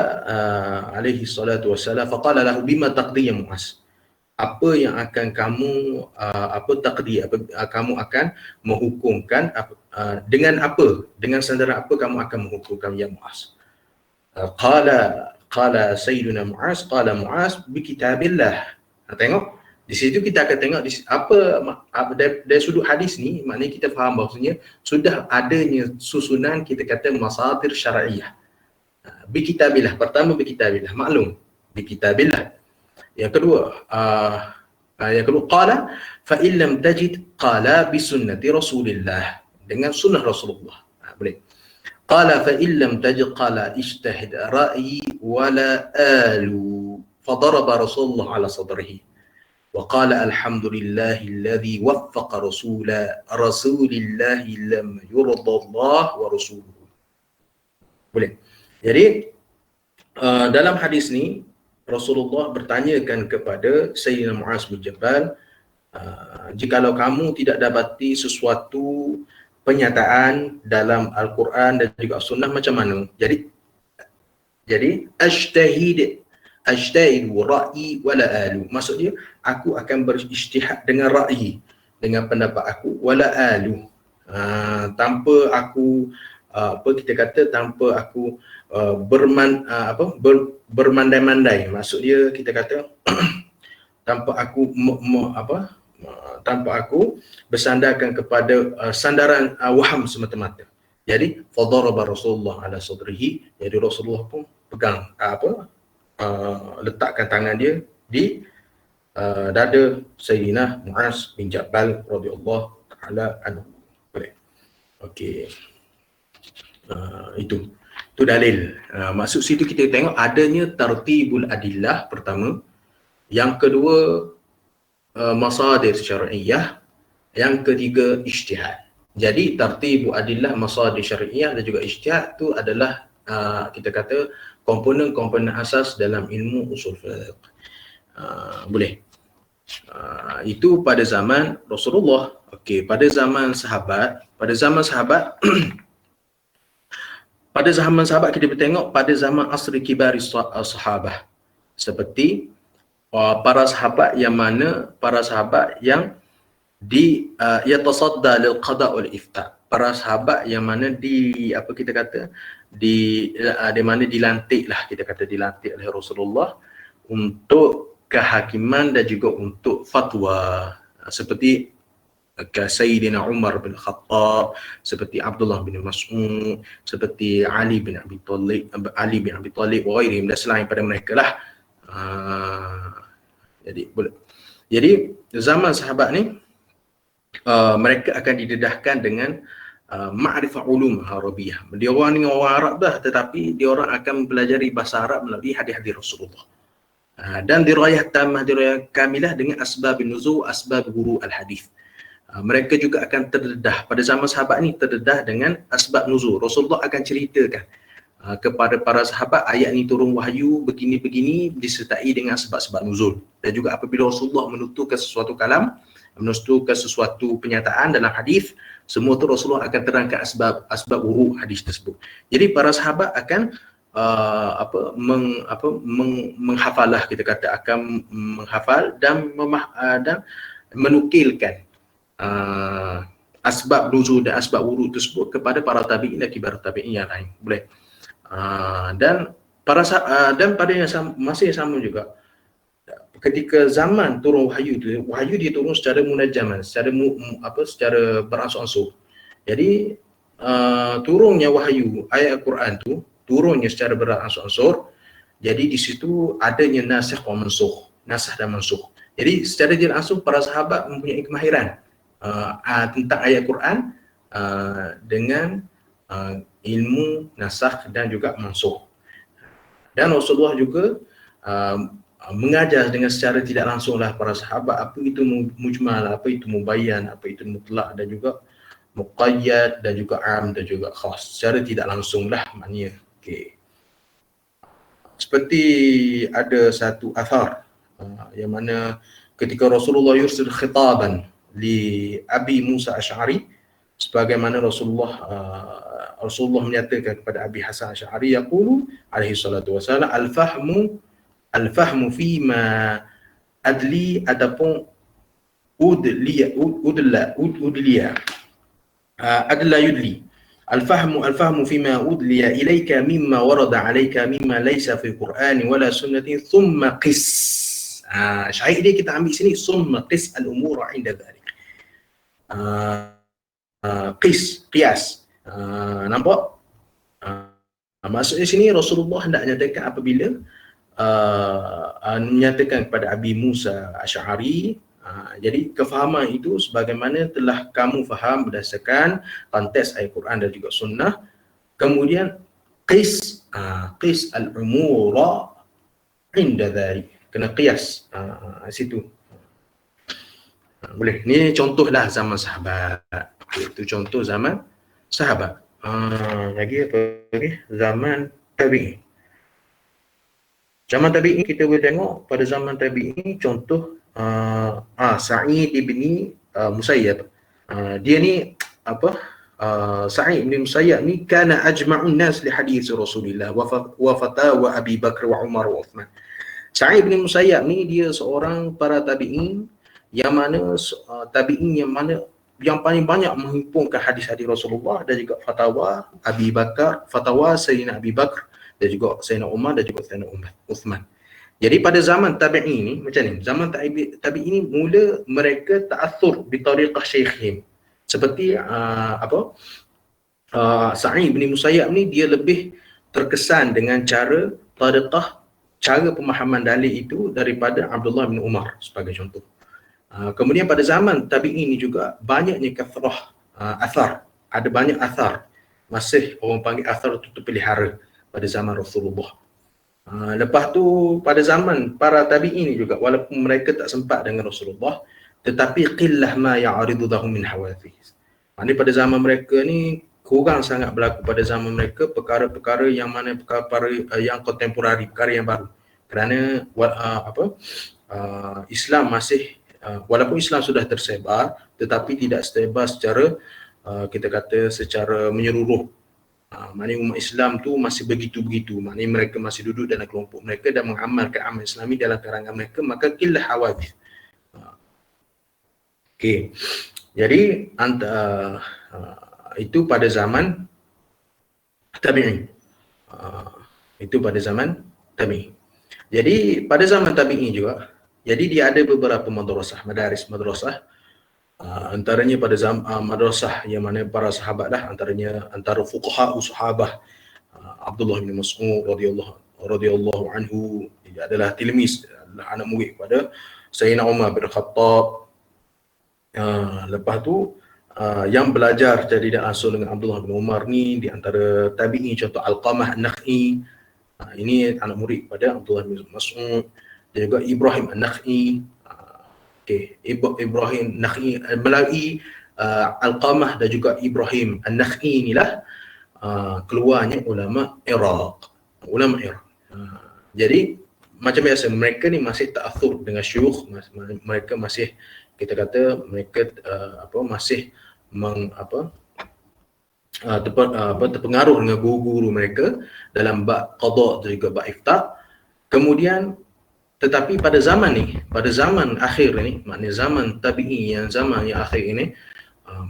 alaihi salatu wassalam, faqala lahu bima taqdi ya Mu'adz, apa yang akan kamu kamu akan menghukumkan dengan apa, dengan sandaran apa kamu akan menghukumkan ya Mu'adz? Qala Sayyidina Mu'adz, qala Mu'adz bi kitabillah. Tengok di situ kita akan tengok dari sudut hadis ni, maknanya kita faham bahawasanya sudah adanya susunan kita kata masadir syar'iyah. Bi kitabillah, pertama bi kitabillah, maklum bi kitabillah. Yang kedua qala fa in lam tajid qala bi sunnati Rasulillah, dengan sunnah Rasulullah. Boleh. Qala fa illam tajid qala ijtahid ra'yi wala alu. Fadaraba Rasulullah ala sadrihi. وقال الحمد لله الذي وفق رسول الله لم يرضى الله ورسوله. Boleh. Jadi dalam hadis ni Rasulullah bertanyakan kepada Sayyidina Muaz bin Jabal, jikalau kamu tidak dapati sesuatu penyataan dalam Al-Quran dan juga Sunnah macam mana? Jadi ajtahid ra'yi wala alu. Maksudnya aku akan berijtihad dengan ra'yi, dengan pendapat aku, wala alu. Tanpa aku tanpa aku bermandai-mandai. Maksud dia kita kata tanpa aku bersandarkan kepada sandaran waham semata-mata. Jadi fadaraba Rasulullah ala sadrihi. Jadi Rasulullah pun pegang letakkan tangan dia di dada Sayyidina Muaz bin Jabal radhiyallahu taala anhu. Boleh. Okey. Itu dalil. Maksud situ kita tengok adanya tartibul adillah pertama, yang kedua masadir syar'iyyah, yang ketiga ijtihad. Jadi tartibul adillah, masadir syar'iyyah dan juga ijtihad tu adalah kita kata komponen-komponen asas dalam ilmu usul fiqh. Boleh. Itu pada zaman Rasulullah. Okey, pada zaman sahabat pada zaman sahabat kita bertengok pada zaman asri kibari sahabah, seperti para sahabat yang yatasadda lil qada wal ifta. Para sahabat yang mana di mana dilantik oleh Rasulullah untuk kehakiman dan juga untuk fatwa, seperti Sayyidina Umar bin Khattab, seperti Abdullah bin Mas'ud, seperti Ali bin Abi Thalib wa ghairihim, dan selain pada mereka lah. Jadi zaman sahabat ni mereka akan didedahkan dengan ma'rifah ulum Arabiyah. Dia orang ni orang Arab dah, tetapi dia orang akan mempelajari bahasa Arab melalui hadis-hadis Rasulullah. Dan dirayah tamah, dirayah kamilah dengan asbab nuzul, asbab guru al-hadis. Mereka juga akan terdedah, pada zaman sahabat ni terdedah dengan asbab nuzul. Rasulullah akan ceritakan kepada para sahabat ayat ni turun wahyu begini-begini disertai dengan sebab-sebab nuzul. Dan juga apabila Rasulullah menuturkan sesuatu kalam, menuturkan sesuatu penyataan dalam hadis, semua tu Rasulullah akan terangkan asbab urut hadis tersebut. Jadi para sahabat akan menghafalah, kita kata akan menghafal dan menukilkan asbab nuzul dan asbab urut tersebut kepada para tabi'in dan kibar tabi'in yang lain. Boleh. Dan pada masa yang sama juga, ketika zaman turun wahyu dia turun secara munajaman, secara beransur-ansur. Jadi turunnya wahyu ayat Al-Quran tu turunnya secara beransur-ansur. Jadi di situ adanya nasikh wa mansukh, nasakh dan mansukh. Jadi secara tidak langsung para sahabat mempunyai kemahiran tentang ayat Quran dengan ilmu nasakh dan juga mansukh. Dan Rasulullah juga mengajar dengan secara tidak langsunglah para sahabat apa itu mujmal, apa itu mubayyan, apa itu mutlak dan juga muqayyad dan juga am dan juga khas. Secara tidak langsunglah maknanya. Okey. Seperti ada satu athar yang mana ketika Rasulullah yursil khitaban li Abi Musa Asy'ari, sebagaimana Rasulullah menyatakan kepada Abi Hasan Asy'ari, yaqulu alaihi salatu wasallam, al-fahmu fima adli ataupun udliya adla yudli. Al-fahmu fima udliya ilayka mimma warada alayka mimma laysa fi Qur'ani wala sunnati thumma qis. Syahid dia kita ambil sini, thumma qis al-umura 'inda dhalik. Qiyas. Nampak? Maksudnya sini Rasulullah hendak nyatakan apabila menyatakan kepada Abi Musa Asy'ari, jadi kefahaman itu sebagaimana telah kamu faham berdasarkan konteks ayat Quran dan juga sunnah, Kemudian qis al-umura inda dhalik, kena qiyas situ. Boleh. Ni contohlah zaman sahabat. Itu contoh zaman sahabat. Lagi apa lagi? Zaman tabi'in. Zaman tabi'in kita boleh tengok pada zaman tabi'in contoh Sa'id ibni Musayyab. Dia ni apa? Sa'id ibni Musayyab ni kana ajma'un nas li hadis Rasulullah wa fatawa Abi Bakar wa Umar wa Uthman. Sa'id ibni Musayyab ni dia seorang para tabi'in yang mana tabi'in yang paling banyak menghimpunkan hadis-hadis Rasulullah dan juga fatwa Abi Bakar, fatwa Sayyidina Abi Bakar dan juga Sayyidina Umar dan juga Sayyidina Uthman. Jadi pada zaman tabi'in ni macam ni, zaman tabi'in ni mula mereka ta'athur bi tariqah syekhihim. Seperti Sa'id bin Musayyab ni dia lebih terkesan dengan cara pemahaman dalil itu daripada Abdullah bin Umar sebagai contoh. Kemudian pada zaman tabi'in ni juga banyaknya kathrah athar, ada banyak athar, masih orang panggil athar itu terpelihara pada zaman Rasulullah. Lepas tu pada zaman para tabi'in ni juga, walaupun mereka tak sempat dengan Rasulullah, tetapi qillah ma ya'ridu lahum min hawadith. Maknanya pada zaman mereka ni kurang sangat berlaku pada zaman mereka perkara-perkara yang mana perkara yang kontemporari, perkara yang baru. Kerana Islam masih walaupun Islam sudah tersebar, tetapi tidak tersebar secara kita kata secara menyeluruh. Maknanya umat Islam tu masih begitu-begitu. Maknanya mereka masih duduk dalam kelompok mereka dan mengamalkan amal Islami dalam karangan mereka, maka qillah hawadith. Okey. Jadi itu pada zaman tabi'in. Itu pada zaman tabi'in. Jadi pada zaman tabi'in juga, jadi dia ada beberapa madrasah, madrasah. Antaranya pada zaman madrasah yang mana para sahabat lah, antara fuqaha sahabah Abdullah bin Mas'ud radhiyallahu anhu, dia adalah tilmiz, adalah anak murid kepada Sayyidina Umar bin Khattab. Lepas tu yang belajar jadi langsung dengan Abdullah bin Umar ni di antara tabi'in contoh Alqamah An-Nakh'i, ini anak murid kepada Abdullah bin Mas'ud, dan juga Ibrahim An-Nakh'i. Ibrahim An-Nakh'i melalui Alqamah dan juga Ibrahim An-Nakh'i inilah keluarnya ulama Iraq. Jadi macam biasa mereka ni masih ta'athur dengan syuyukh, mereka masih kita kata mereka masih terpengaruh dengan guru-guru mereka dalam bab qada dan juga bab ifta. Kemudian tetapi pada zaman akhir ni, maknanya zaman tabi'in, zaman yang akhir ini,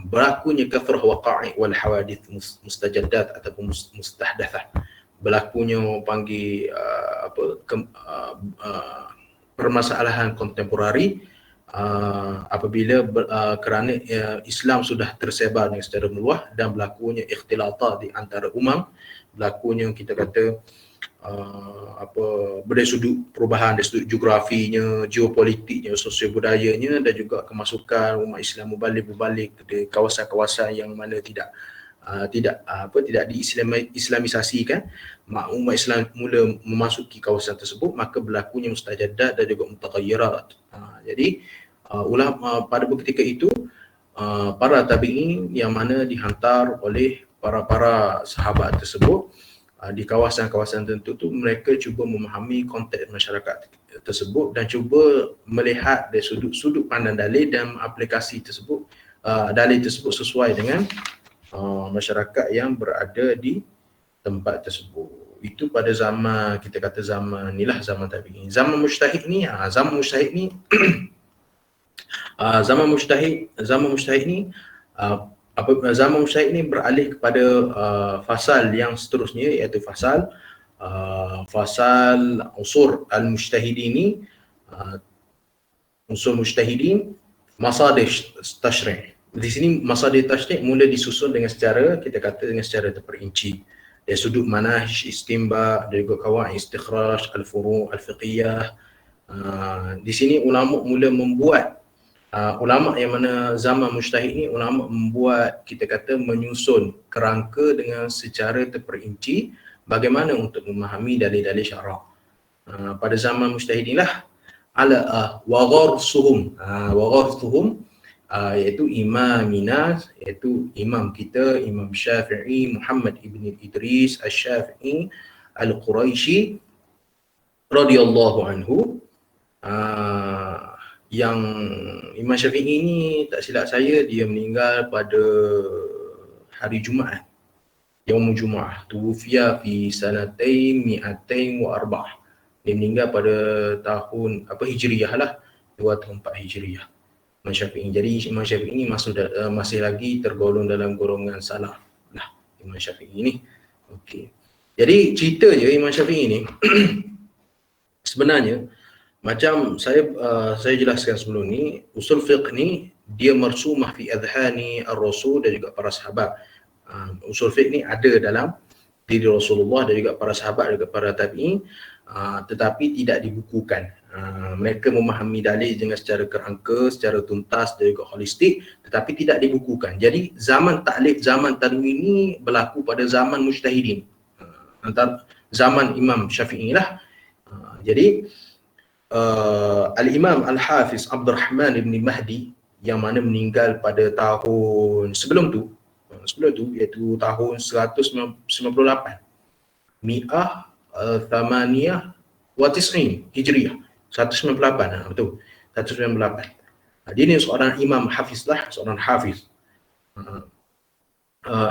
berlakunya kathrah waqa'i wal hawadith mustajaddat ataupun mustahdathah. Berlakunya panggil permasalahan kontemporari apabila kerana Islam sudah tersebar dengan secara meluas dan berlakunya ikhtilatat di antara berlakunya kita kata dari sudut perubahan, dari sudut geografinya, geopolitiknya, sosial budayanya dan juga kemasukan umat Islam berbalik ke kawasan-kawasan yang mana tidak diislamisasikan. Umat Islam mula memasuki kawasan tersebut, maka berlakunya mustajadat dan juga mutaghayyirat. Jadi pada ketika itu para tabi'in yang mana dihantar oleh para sahabat tersebut di kawasan-kawasan tertentu tu, mereka cuba memahami konteks masyarakat tersebut dan cuba melihat dari sudut pandang dalil dan aplikasi tersebut, dalil tersebut sesuai dengan masyarakat yang berada di tempat tersebut. Itu pada zaman kita kata zaman tabi'in. Zaman mujtahid ni zaman mujtahid ni beralih kepada fasal yang seterusnya, iaitu fasal unsur al-mujtahidin ni, unsur mujtahidin masadir tashri'. Di sini masadir tashri' mula disusun dengan secara terperinci dari sudut manhaj istinbat dan juga qawaid istikhraj al-furu' al-fiqhiyah. Di sini ulama mula membuat ulama yang mana zaman mujtahid ni ulama membuat, kita kata, menyusun kerangka dengan secara terperinci bagaimana untuk memahami dalil-dalil syarak. Pada zaman mujtahid inilah wagharsuhum iaitu imamina, iaitu imam kita, Imam Syafi'i Muhammad ibn Idris Asy-Syafi'i Al-Quraisy radhiyallahu anhu. Yang Imam Syafi'i ni, tak silap saya, dia meninggal pada hari Jumaat, Yaumul Jumu'ah, tuwfiya fi sanatain mi'atain wa arba'ah. Dia meninggal pada tahun Hijriyah lah, 214 Hijriyah, Imam Syafi'i. Jadi Imam Syafi'i ni masih lagi tergolong dalam golongan salaf lah, Imam Syafi'i ni. Okey. Jadi cerita je Imam Syafi'i ni sebenarnya macam saya jelaskan sebelum ni, usul fiqh ni dia marsumah fi adhani ar-rasul dan juga para sahabat. Usul fiqh ni ada dalam diri Rasulullah dan juga para sahabat dan juga para tabi'in, tetapi tidak dibukukan. Mereka memahami dalil dengan secara kerangka, secara tuntas dan juga holistik, tetapi tidak dibukukan. Jadi zaman taklif, zaman tadwin ini berlaku pada zaman mujtahidin, antara zaman Imam Syafi'i lah. Jadi Al-Imam Al-Hafiz Abdul Rahman ibn Mahdi yang mana meninggal pada tahun sebelum tu iaitu tahun 198 Mi'ah Thamaniyah wa Tis'in Hijriyah, 198, betul, 198. Dia ni seorang imam hafiz lah, seorang hafiz,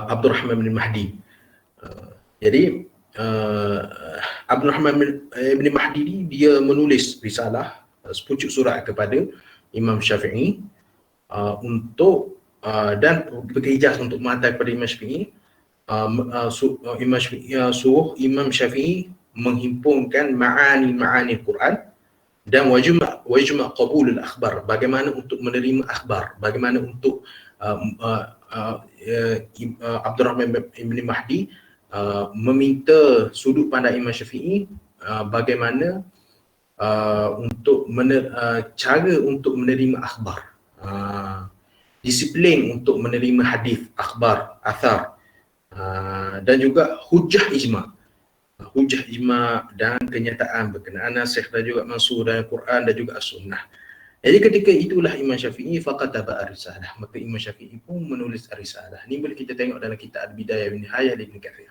Abdul Rahman bin Mahdi. Jadi Abdul Rahman bin Mahdi ni dia menulis risalah, sepucuk surat kepada Imam Syafi'i untuk dan berijaz untuk menghantar kepada Imam Syafi'i. Suruh Imam Syafi'i menghimpunkan ma'ani Quran dan wajma' qabulul akhbar, bagaimana untuk menerima akhbar, bagaimana untuk Abdul Rahman bin Mahdi meminta sudut pandang Imam Syafi'i bagaimana untuk cara untuk menerima akhbar, disiplin untuk menerima hadis, akhbar, athar, dan juga hujah ijma' dan kenyataan berkenaan nasikh dan juga mansukh dalam Quran dan juga as-sunnah. Jadi ketika itulah Imam Syafi'i faqataba ar-risalah, maka Imam Syafi'i pun menulis ar-risalah. Ni boleh kita tengok dalam kitab Al-Bidayah wa Nihayah Ibn Katsir.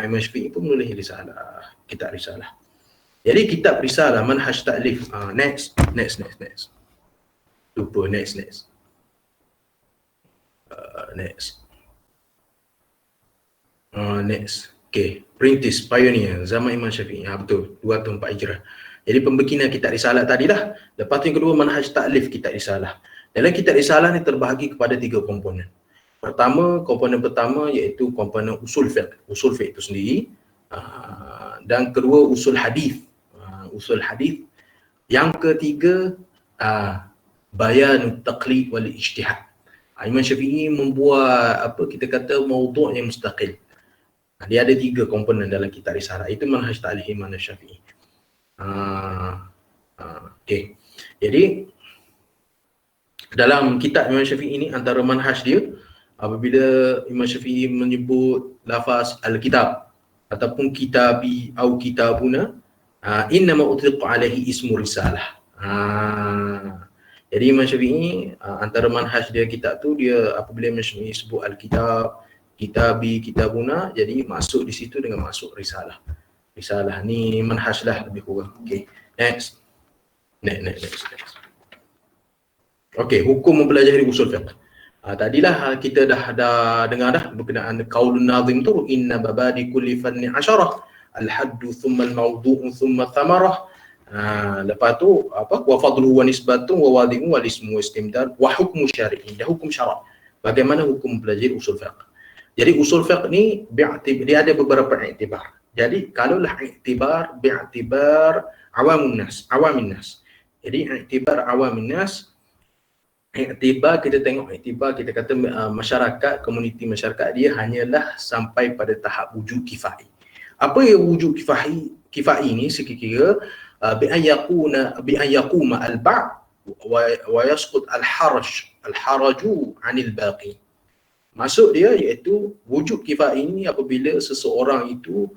Imam Syafi'i pun menulis risalah, kitab risalah. Jadi kitab risalah manhaj ta'lif. Next. Lupa, next. Next. Okay, perintis, pioneer, zaman Imam Syafi'i. Betul, 204 Hijrah. Jadi pembikinan kitab risalah tadilah. Lepas tu yang kedua manhaj ta'lif kitab risalah. Dalam kitab risalah ni terbahagi kepada 3 komponen. Komponen pertama iaitu komponen usul fiqh itu sendiri. Dan kedua usul hadis. Yang ketiga bayan taqlid wal ijtihad. Imam Syafi'i membuat kita kata maudhu' yang mustaqil. Dia ada 3 komponen dalam kitab risalah. Itu manhaj ta'lif Imam Syafi'i. Okay. Jadi dalam kitab Imam Syafi'i ini antara manhaj dia, apabila Imam Syafi'i menyebut lafaz al-kitab ataupun kitabi atau kitabuna, innama utliqa alaihi ismu risalah. Jadi Imam Syafi'i antara manhaj dia kitab tu, dia apabila Imam Syafi'i sebut al-kitab, kitabi, kitabuna, jadi masuk di situ dengan masuk risalah. Risalah ni manhaj lah lebih kurang. Okay, next. Okay, hukum mempelajari usul fiqh. Tadilah kita dah dengar dah berkenaan qaulun nazim tu, inna babadi kulli fanni asyarah, al-haddu thumma al-mawdu'u thumma thamarah. Lepas tu wa fadluhu wa nisbatu wa wadi'u wal ismu wa istimdad wa hukmu syar'i, dah hukum syarak. Bagaimana hukum mempelajari usul fiqh? Jadi usul fiqh ni dia ada beberapa iktibar. Jadi kalaulah iktibar bi'iktibar awamin nas. Jadi iktibar awamin nas, iktibar kita tengok, kita kata masyarakat, komuniti masyarakat dia hanyalah sampai pada tahap wujud kifai. Apa yang wujud kifai ni sekira bi an yaquma al-ba' wa yasqut al-haraju 'anil baqi. Maksud dia iaitu wujud kifai ini apabila seseorang itu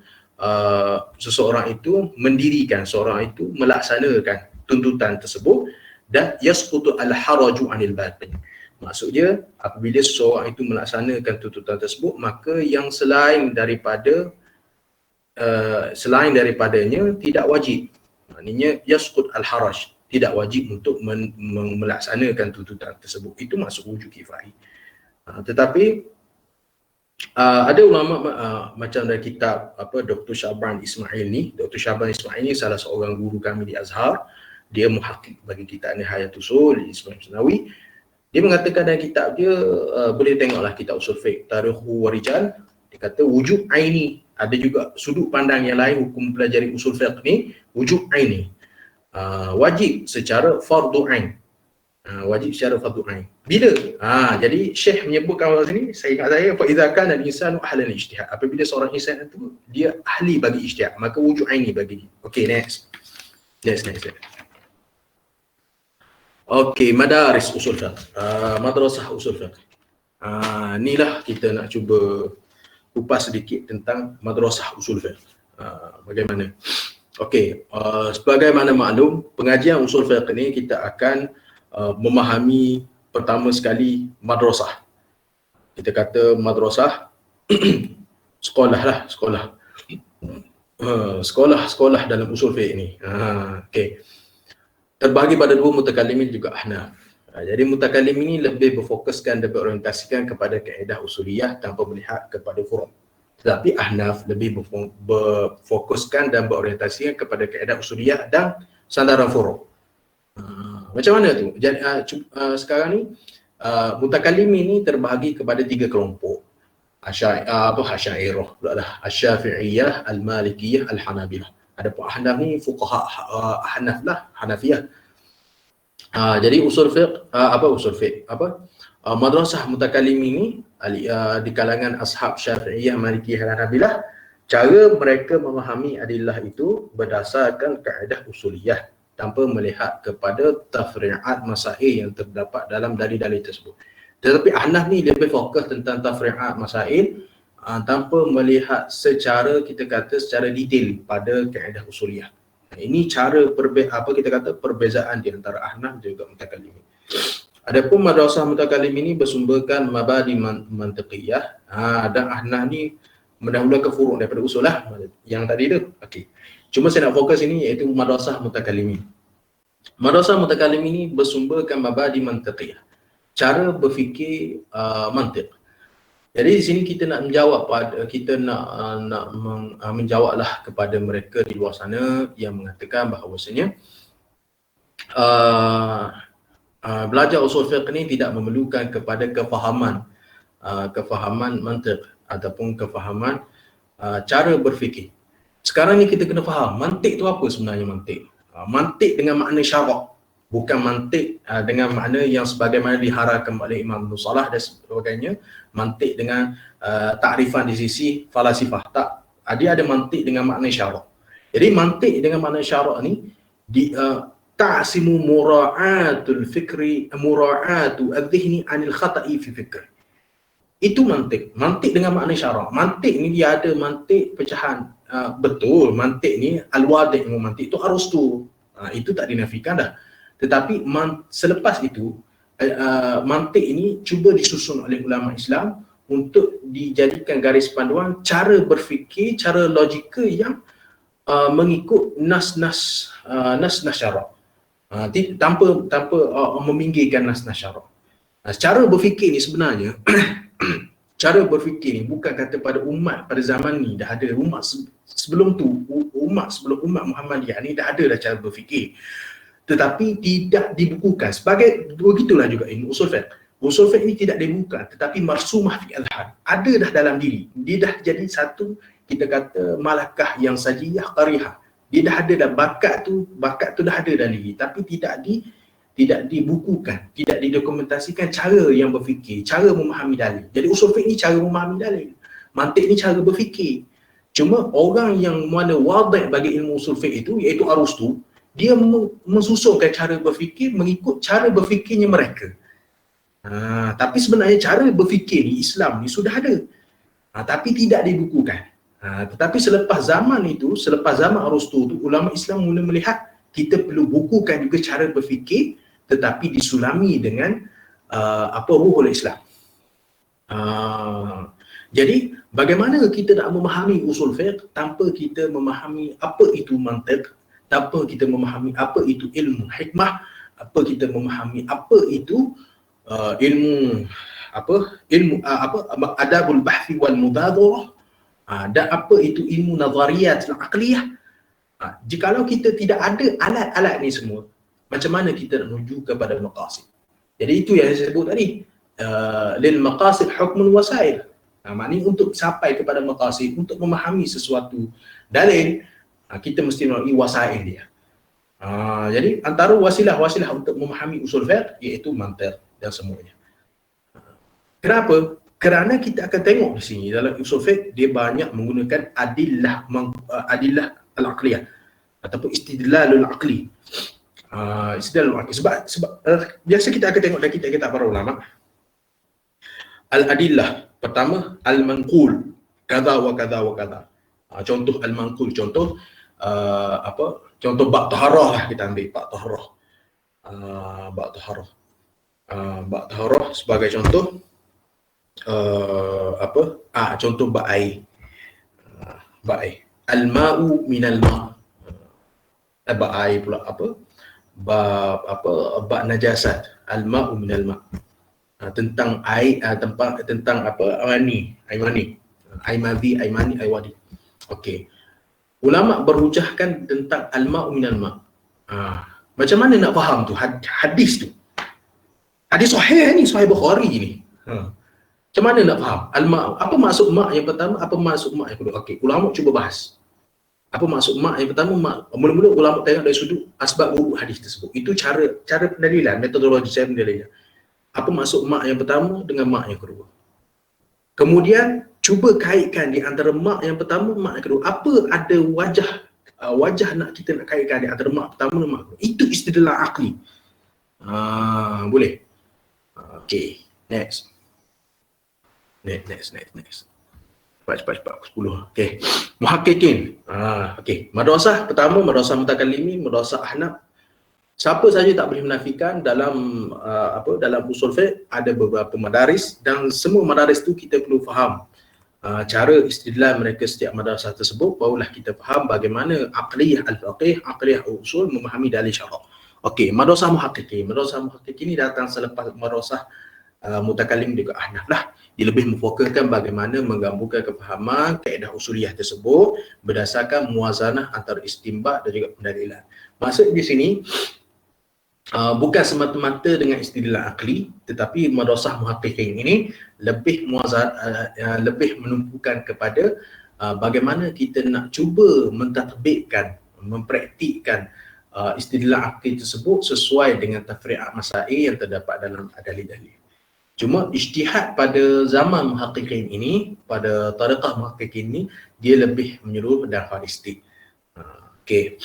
mendirikan, seorang itu melaksanakan tuntutan tersebut, dan yasqutu al-haraju 'anil baqi. Maksudnya apabila seseorang itu melaksanakan tuntutan tersebut, maka yang selain daripadanya tidak wajib. Maknanya yasqut al-haraj, tidak wajib untuk melaksanakan tuntutan tersebut. Itu maksud wujud kifai. Tetapi ada ulama macam dari kitab Dr. Syahban Ismail ni. Dr. Syahban Ismail ni salah seorang guru kami di Azhar. Dia muhakkik bagi kitab Nihayatul Usul Ismail Sunawi. Dia mengatakan dalam kitab dia, boleh tengoklah kitab usul fiqh Tarikhu wa Rijal, dia kata wujud aini. Ada juga sudut pandang yang lain hukum pelajari usul fiqh ni, wujud aini. Wajib secara fardu ain. Wajib secara fardu ain. Bila? Jadi Syekh menyebutkan kat sini, saya ingat saya, fa idza kana al-insanu ahlan ijtihad. Apabila seorang insan itu dia ahli bagi ijtihad, maka wujud aini bagi dia. Okey, next. Okey, madaris usul fiqh. Madrasah usul fiqh. Inilah kita nak cuba kupas sedikit tentang madrasah usul fiqh. Bagaimana? Okey, sebagaimana maklum, pengajian usul fiqh ni kita akan memahami pertama sekali madrasah. Kita kata madrasah sekolah. Sekolah dalam usul fiqh ni. Okey. Terbahagi pada dua mutakallimin juga Ahnaf. Jadi mutakallim ini lebih berfokuskan dan berorientasikan kepada kaedah usuliyah tanpa melihat kepada furu'. Tetapi Ahnaf lebih berfokuskan dan berorientasikan kepada kaedah usuliyah dan sandaran furu'. Macam mana tu? Jadi sekarang ni mutakallim ini terbahagi kepada tiga kelompok. Asy'ariyah pula lah. Asy-Syafi'iyah, Al-Malikiyah, Al-Hanabilah. Adapun Ahnaf ni fuqaha Ahnaf lah, Hanafiyah. Jadi usul fiqh madrasah mutakallim ini di kalangan ashab Syafi'iyah, Malikiyah dan Hanabilah, cara mereka memahami adillah itu berdasarkan kaedah usuliyah tanpa melihat kepada tafri'at masail yang terdapat dalam dalil-dalil tersebut. Tetapi Ahnaf ni lebih fokus tentang tafri'at masail tanpa melihat secara detail pada kaedah usuliyah. Ini cara perbezaan di antara Ahnaf dan juga mutakallimin. Adapun madrasah mutakallim ini bersumberkan mabadi mantiqiyah, dan Ahnaf ni mendahulukan furu' daripada usul lah yang tadi tu. Okey. Cuma saya nak fokus ini iaitu madrasah mutakallimin. Madrasah mutakallim ini bersumberkan mabadi mantiqiyah, cara berfikir mantiq. Jadi di sini kita nak menjawablah kepada mereka di luar sana yang mengatakan bahawasanya belajar usul fiqh ni tidak memerlukan kepada kefahaman mantiq ataupun kefahaman cara berfikir. Sekarang ni kita kena faham mantiq tu apa sebenarnya mantiq. Mantiq dengan makna syarak, bukan mantiq dengan makna yang sebagaimana diharapkan oleh Imam Ibn Salah dan sebagainya. Mantiq dengan takrifan di sisi falasifah. Tak, dia ada mantiq dengan makna syarak. Jadi mantiq dengan makna syarak ni ta'simu mura'atul fikri, mura'atu adh-dhihni 'anil khata'i fi fikri. Itu mantiq. Mantiq dengan makna syarak. Mantiq ni dia ada mantiq pecahan. Betul, mantiq ni al-wadi' mantiq tu Aristotle. Itu tak dinafikan dah. Tetapi selepas itu mantiq ini cuba disusun oleh ulama Islam untuk dijadikan garis panduan cara berfikir, cara logika yang mengikut nas-nas syarak, tanpa meminggirkan nas-nas syarak. Cara berfikir ni sebenarnya cara berfikir ni bukan kata pada umat pada zaman ni dah ada. Umat sebelum tu, sebelum umat Muhammadiyah ni dah ada dah cara berfikir, tetapi tidak dibukukan. Sebagai begitulah juga ilmu usul fiqh. Usul fiqh ini tidak dibuka, tetapi marsumah fi al-had. Ada dah dalam diri. Dia dah jadi satu, kita kata malakah yang sajiyah qarihah. Dia dah ada dah bakat tu dah ada dalam diri, tapi tidak dibukukan, tidak didokumentasikan cara yang berfikir, cara memahami dalil. Jadi usul fiqh ni cara memahami dalil. Mantik ni cara berfikir. Cuma orang yang mana wadih bagi ilmu usul fiqh itu iaitu Aristotle, dia mensusunkan cara berfikir mengikut cara berfikirnya mereka. Tapi sebenarnya cara berfikir ni Islam ni sudah ada, tapi tidak dibukukan. Tetapi selepas zaman Aristotle tu, ulama Islam mula melihat kita perlu bukukan juga cara berfikir, tetapi disulami dengan ruhul Islam. Jadi bagaimana kita nak memahami usul fiqh tanpa kita memahami apa itu mantiq, tanpa kita memahami apa itu ilmu hikmah, apa kita memahami apa itu ilmu adabul bahthi wal mubadarah, dan apa itu ilmu nazariyat al-aqliyah. Jikalau kita tidak ada alat-alat ni semua, macam mana kita nak menuju kepada maqasid? Jadi itu yang saya sebut tadi, lil maqasid hukmun wasail. Maknanya untuk sampai kepada maqasid, untuk memahami sesuatu dalil, kita mesti melalui wasail dia. Jadi antara wasilah-wasilah untuk memahami usul fiqh iaitu mantiq dan semuanya. Kenapa? Kerana kita akan tengok di sini dalam usul fiqh dia banyak menggunakan adillah al-aqliyah ataupun istidlalul aqli. Istidlalul aqli sebab biasa kita akan tengok dalam kitab para ulama al-adillah. Pertama, al-manqul kadza wa kadza wa kadza. Contoh al-manqul, contoh contoh bab taharah lah, kita ambil bab taharah. Bab taharah sebagai contoh contoh bab air. Al-ma'u minal ma'. Bab air pula bab najasat. Al-ma'u minal ma'. Tentang air, tentang air mani, air wadi. Okey. Ulama berhujahkan tentang al-ma'u minal ma'. Macam mana nak faham tu hadis tu? Hadis sahih ni, sahih Bukhari ni. Macam mana nak faham al-ma'? Apa maksud ma' yang pertama, apa maksud ma' yang kedua? Okey, ulama cuba bahas. Apa maksud ma' yang pertama? Mula-mula ulama tengok dari sudut asbab wurud hadis tersebut. Itu cara pendalilan, metodologi saya pendalilan. Apa maksud ma' yang pertama dengan ma' yang kedua? Kemudian cuba kaitkan di antara ma' yang pertama, ma' yang kedua. Apa ada wajah nak kita nak kaitkan di antara ma' pertama dan ma' kedua? Itu istidlal aqli. Boleh? Okey, next. Cepat 10. Okey. Muhaqqiqin. Okey. Madrasah pertama, madrasah mutakallimin, madrasah ahnaf. Siapa saja tak boleh menafikan dalam dalam usul fiqh ada beberapa madaris, dan semua madaris tu kita perlu faham cara istidlal mereka setiap madrasah tersebut, barulah kita faham bagaimana aqliyah al-faqih, aqliyah usul memahami dalil syarak. Okey, madrasah muhaqqiqin. Madrasah muhaqqiqin ni datang selepas madrasah mutakallim juga ahnaf lah. Dia lebih memfokuskan bagaimana menggabungkan kefahaman kaedah usuliyah tersebut berdasarkan muwazanah antara istinbat dan juga pendalilan. Maksud di sini bukan semata-mata dengan istidlal akli, tetapi madrasah muhaqqiqin ini lebih lebih menumpukan kepada bagaimana kita nak cuba mentatbikkan, mempraktikkan istidlal akli tersebut sesuai dengan tafri'at masail yang terdapat dalam dalil-dalil. Cuma ijtihad pada zaman muhaqqiqin ini, pada tariqah muhaqqiqin ini, dia lebih menyeluruh dan holistik. Okey,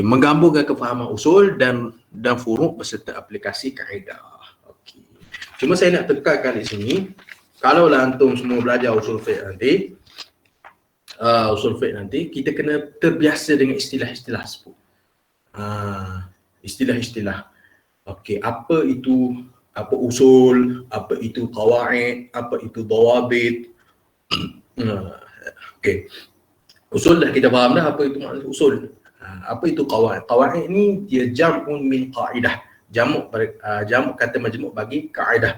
menggabungkan kefahaman usul dan furu' beserta aplikasi kaedah. Okey. Cuma saya nak tekankan di sini, kalaulah antum semua belajar usul fiqh nanti, kita kena terbiasa dengan istilah-istilah tersebut. Istilah-istilah. Okey, apa usul, apa itu qawaid, apa itu dawabit. Okey. Usul dah kita faham dah apa itu maksud usul. Apa itu qawaid? Qawaid ni dia jam'un min qaidah. Jamak kata majmuk bagi kaedah.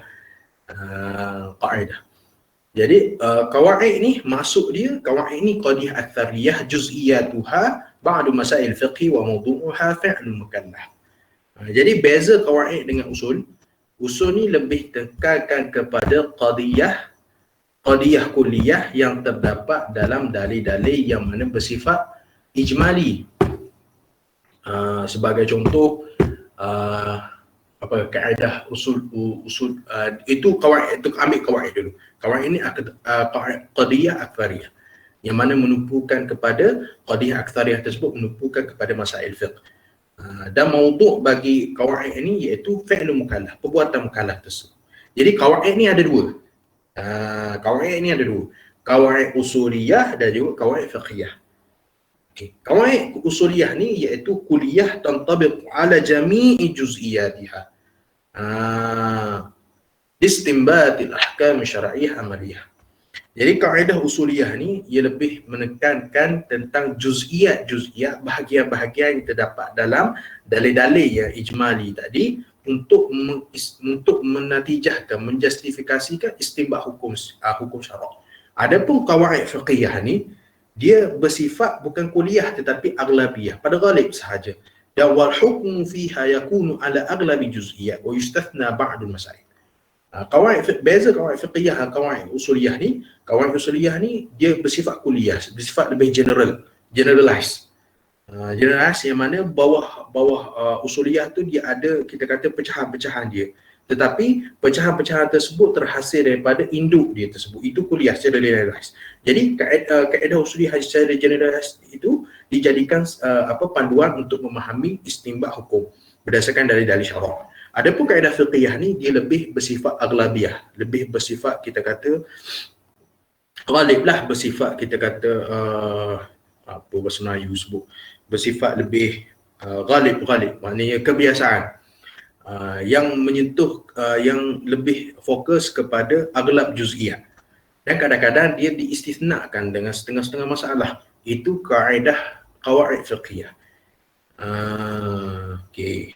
Kaedah. Jadi qawaid ni maksud dia, qawaid ni qadiyah aktsariyah juz'iyatuha ba'du masail fiqhi wa mawdu'uha fi'lul mukallaf. Jadi beza qawaid dengan usul. Usul ni lebih tekankan kepada qadiyah kulliyah yang terdapat dalam dalil-dalil yang mana bersifat ijmali. Sebagai contoh kaedah usul itu qawaid, itu ambil qawaid dulu. Qawaid ini qadiyah aktsariyah yang mana menumpukan kepada qadiyah aktsariyah tersebut menumpukan kepada masail fiqh. Dan maudhu' bagi qawaid ini iaitu fi'lu mukallaf, perbuatan mukallaf tersebut. Jadi qawaid ni ada dua. Qawaid ni ada dua. Qawaid usuliyah dan juga qawaid fiqhiyah. Okay. Qawaid usuliyah ni iaitu kulliyah tantabiq ala jami'i juz'iyatiha. Istinbatil ahkam syar'iyyah amaliyah. Jadi kaedah usuliyah ni ia lebih menekankan tentang juz'iyat bahagian-bahagian yang terdapat dalam dalil-dalil yang ijmali tadi untuk menatijahkan, menjustifikasikan istinbat hukum syarak. Adapun qawaid fiqhiyah ni dia bersifat bukan kuliah tetapi aglabiyah, pada ghalib sahaja. Dan wal hukmu fiha yakunu ala aglabi juz'iyat wa yustathna ba'dul masail. Beza qawaid fiqhiyah dan qawaid usuliyah ni, qawaid usuliyah ni dia bersifat kuliah, bersifat lebih generalize. Generalize yang mana bawah usuliyah tu dia ada, kita kata, pecahan-pecahan dia. Tetapi pecahan-pecahan tersebut terhasil daripada induk dia tersebut. Itu kuliah secara generalize. Jadi kaedah usuliyah secara generalize itu dijadikan panduan untuk memahami istinbat hukum berdasarkan dalil-dalil syarak. Adapun kaedah fiqhiyah ni dia lebih bersifat aglabiyah, lebih bersifat, kita kata, ghalib lah, bersifat, kita kata, apa bahasa Melayu sebut, bersifat lebih ghalib, maknanya kebiasaan yang menyentuh, yang lebih fokus kepada aglab juz'iyah. Dan kadang-kadang dia diistisnakan dengan setengah-setengah masalah. Itu kaedah qawaid fiqhiyah. Okey.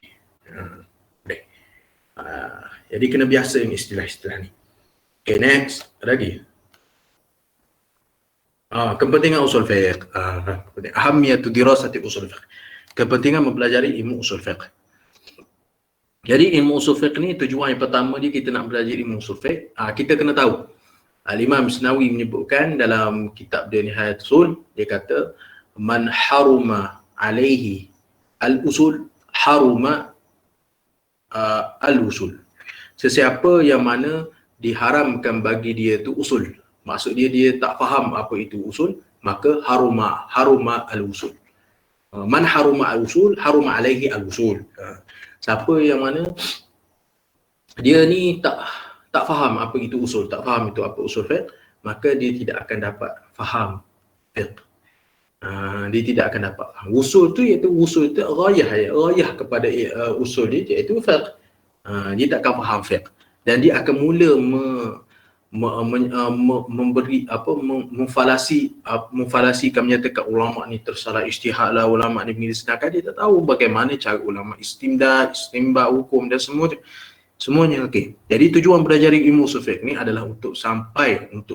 Jadi kena biasa ni istilah-istilah ni. Okay, next. Ada lagi? Kepentingan usul fiqh. Ahamiyatu dirasati usul fiqh. Kepentingan mempelajari ilmu usul fiqh. Jadi ilmu usul fiqh ni tujuan yang pertama dia kita nak belajar ilmu usul fiqh. Kita kena tahu. Al-Imam Misnawi menyebutkan dalam kitab dia Nihayat Usul, dia kata man haruma alaihi al-usul haruma al-usul. Sesiapa yang mana diharamkan bagi dia tu usul, maksud dia tak faham apa itu usul, maka haruma al-usul. Man haruma al-usul haruma alaihi al-usul. Siapa yang mana dia ni tak faham apa itu usul, tak faham itu apa usul fiqh, maka dia tidak akan dapat faham fiqh. Dia tidak akan dapat faham. Usul tu iaitu ghayah kepada usul dia iaitu fiqh. Dia tak akan faham fiqh dan dia akan mula memfalasikan, menyatakan ulama ni tersalah ijtihad lah, ulama ni begini, sedangkan dia tak tahu bagaimana cara ulama istimbat hukum dan semuanya. Okey. Jadi tujuan belajar ilmu usul fiqh ni adalah untuk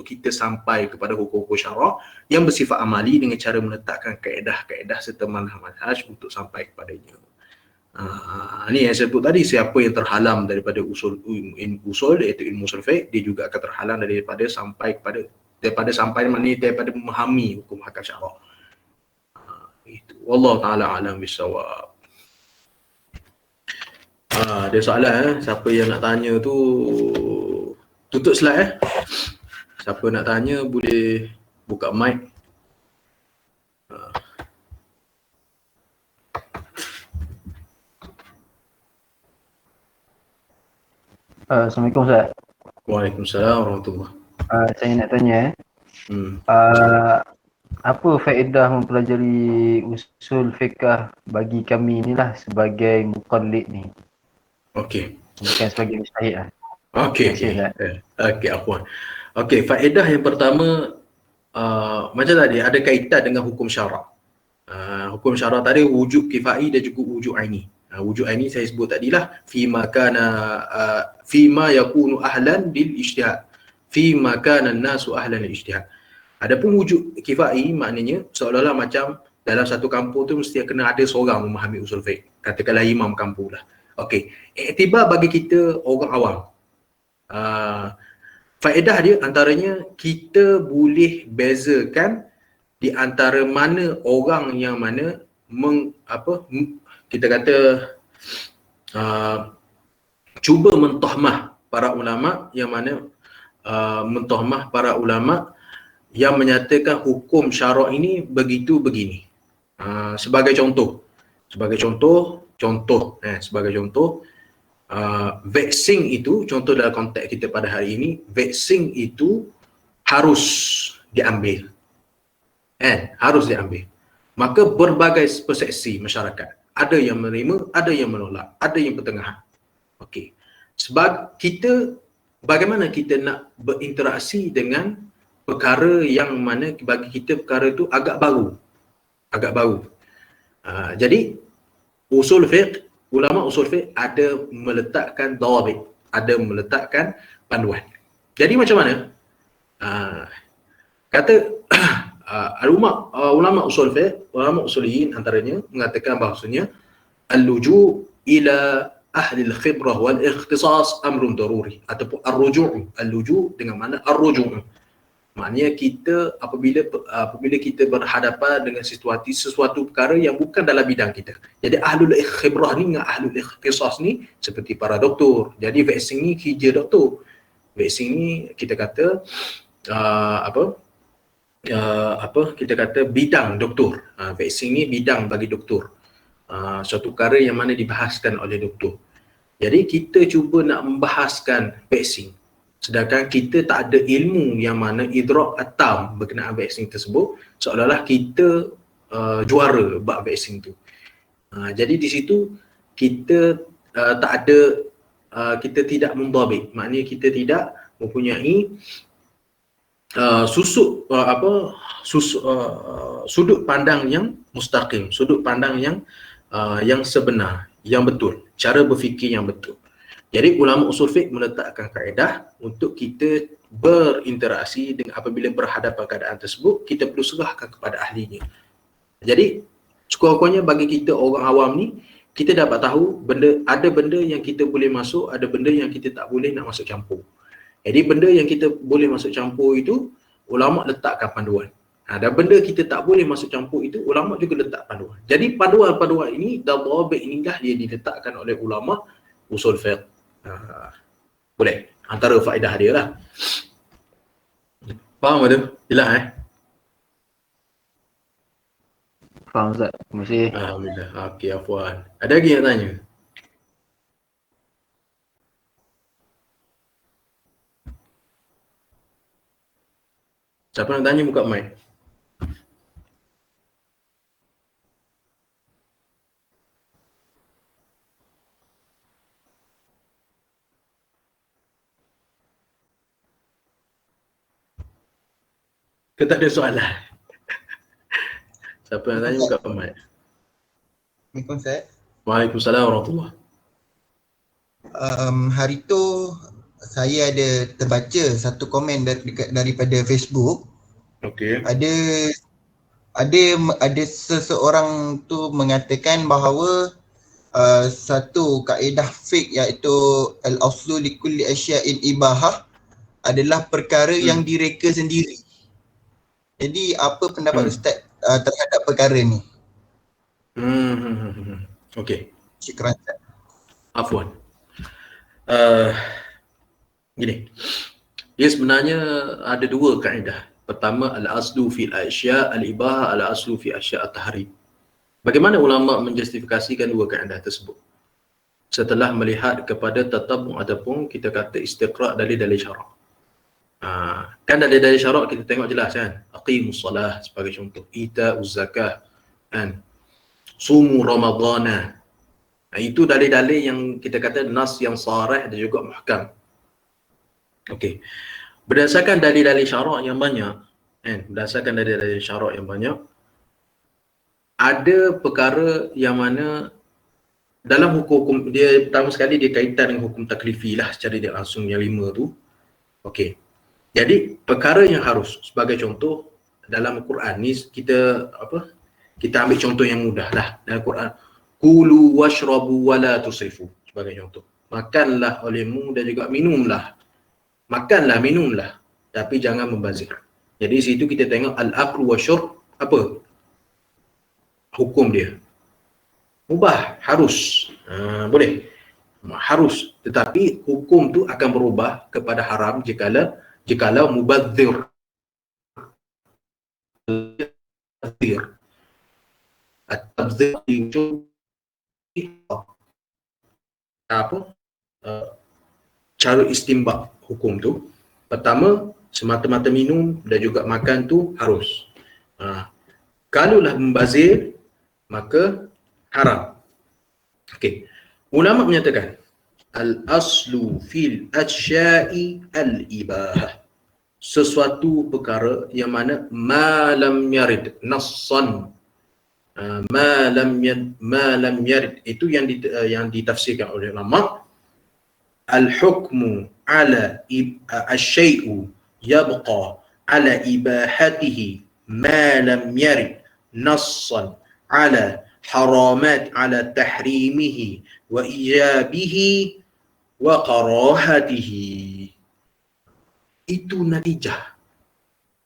kita sampai kepada hukum-hukum syarak yang bersifat amali dengan cara meletakkan kaedah-kaedah serta manhaj untuk sampai kepadanya. Ni yang saya sebut tadi, siapa yang terhalang daripada usul iaitu ilmu usul fiqh, dia juga akan terhalang daripada memahami hukum hakam syarak. Itu wallahu taala alam bisawab. Ada soalan siapa yang nak tanya tu tutup slide Siapa nak tanya boleh buka mic. Assalamualaikum Ustaz. Waalaikumsalam warahmatullahi. Saya nak tanya apa faedah mempelajari usul fiqh bagi kami inilah sebagai muqallid ni? Okey. Bukan sebagai mujtahid lah. Okey. Afwan. Okey, faedah yang pertama macam tadi ada kaitan dengan hukum syarak. Hukum syarak tadi wujub kifai dan juga wujub aini. Wujud aini saya sebut tadilah fima yakunu ahlan bil ijtihad. Fima kana an-nasu ahlan lil ijtihad. Adapun wujud kifai maknanya seolah-olah macam dalam satu kampung tu mesti kena ada seorang memahami usul fiqh. Katakanlah imam kampung lah. Okey, iktibar bagi kita orang awam. Faedah dia antaranya kita boleh bezakan di antara mana orang yang mana kita kata cuba mentahmah para ulama yang mana mentahmah para ulama yang menyatakan hukum syarak ini begitu begini. Sebagai contoh Sebagai contoh, vaksin itu, contoh dalam konteks kita pada hari ini, vaksin itu harus diambil. Harus diambil. Maka berbagai persepsi masyarakat. Ada yang menerima, ada yang menolak, ada yang pertengahan. Okey. Sebab kita, bagaimana kita nak berinteraksi dengan perkara yang mana bagi kita perkara itu agak baru. Jadi ulama usul fiqh ada meletakkan dawabit, ada meletakkan panduan. Jadi macam mana? Kata ulama usul fiqh, ulama usuliyin antaranya mengatakan bahawasanya al-luju' ila ahli al-khibrah wal ikhtisas amrun daruri, ataupun al-luju' dengan mana ar-ruju'. Maknanya kita apabila kita berhadapan dengan sesuatu perkara yang bukan dalam bidang kita. Jadi ahlul khibrah ni dengan ahlul ikhtisas ni seperti para doktor. Jadi vaksin ni kerja doktor. Vaksin ni kita kata kita kata bidang doktor. Vaksin ni bidang bagi doktor. Suatu perkara yang mana dibahaskan oleh doktor. Jadi kita cuba nak membahaskan vaksin, sedangkan kita tak ada ilmu yang mana idrak atam berkenaan vaksin tersebut, seolah-olah kita juara bab vaksin tu. Jadi di situ kita kita tidak mendhabit, maknanya kita tidak mempunyai sudut pandang yang mustaqim, sudut pandang yang sebenar, yang betul, cara berfikir yang betul. Jadi ulama usul fiqh meletakkan kaedah untuk kita berinteraksi dengan apabila berhadapan keadaan tersebut, kita perlu serahkan kepada ahlinya. Jadi sekurang-kurangnya bagi kita orang awam ni, kita dapat tahu ada benda yang kita boleh masuk, ada benda yang kita tak boleh nak masuk campur. Jadi benda yang kita boleh masuk campur itu, ulama letakkan panduan. Dan benda kita tak boleh masuk campur itu, ulama juga letak panduan. Jadi panduan-panduan ini, dawabit inilah dia diletakkan oleh ulama usul fiqh. Boleh, antara faedah dia lah. Faham tu? Jelas Faham Ustaz? Terima kasih. Alhamdulillah. Okey, afwan. Ada lagi yang tanya? Siapa nak tanya buka mic. Ke tak ada soalan? Siapa nak tanya buka mic. Assalamualaikum Ustaz. Waalaikumsalam warahmatullahi. Hari tu saya ada terbaca satu komen daripada Facebook. Okey. Ada seseorang tu mengatakan bahawa satu kaedah fiqh iaitu al-aslu li kulli asya'in ibahah adalah perkara yang direka sendiri. Jadi apa pendapat Ustaz terhadap perkara ni? Okey. Syukran Ustaz. Afwan. Gini. Dia sebenarnya ada dua kaedah. Pertama, al-aslu fil asya' al-ibahah, al-aslu fi asya' at-tahrim. Bagaimana ulama menjustifikasikan dua kaedah tersebut? Setelah melihat kepada tatabu' ataupun kita kata istiqra' dalil-dalil syarak. Kan dalil-dalil syarak kita tengok jelas kan? Aqimus salah sebagai contoh, ita'uz zakah, kan? Sumu ramadhana. Itu dalil-dalil yang kita kata nas yang sarih dan juga muhkam. Okey. Berdasarkan dalil-dalil syarak yang banyak, ada perkara yang mana dalam hukum dia pertama sekali dia kaitan dengan hukum taklifi lah secara dia langsung yang 5 tu. Okey. Jadi perkara yang harus, sebagai contoh dalam Quran ni kita ambil contoh yang mudah lah dalam Quran. Kulu washrabu wala tusrifu sebagai contoh. Makanlah olehmu dan juga minumlah. Makanlah, minumlah, tapi jangan membazir. Jadi situ kita tengok al-aklu wasyurb apa? Hukum dia. Mubah, harus. Boleh. Harus, tetapi hukum tu akan berubah kepada haram jikalau mubadzir. At-tabdzir apa cara istimbak hukum tu. Pertama, semata-mata minum dan juga makan tu harus. Kalaulah membazir, maka haram. Okey. Ulama menyatakan al-aslu fil asya'i al-ibahah. Sesuatu perkara yang mana ma lam yarid nassan, ma lam yarid itu yang ditafsirkan oleh ulama, al-hukmu ala asy-syai'u yabqa ala ibahatihi ma lam yarid nassan ala haramat ala tahrimihi wa ijabihi wa karahatihi. Itu natijah.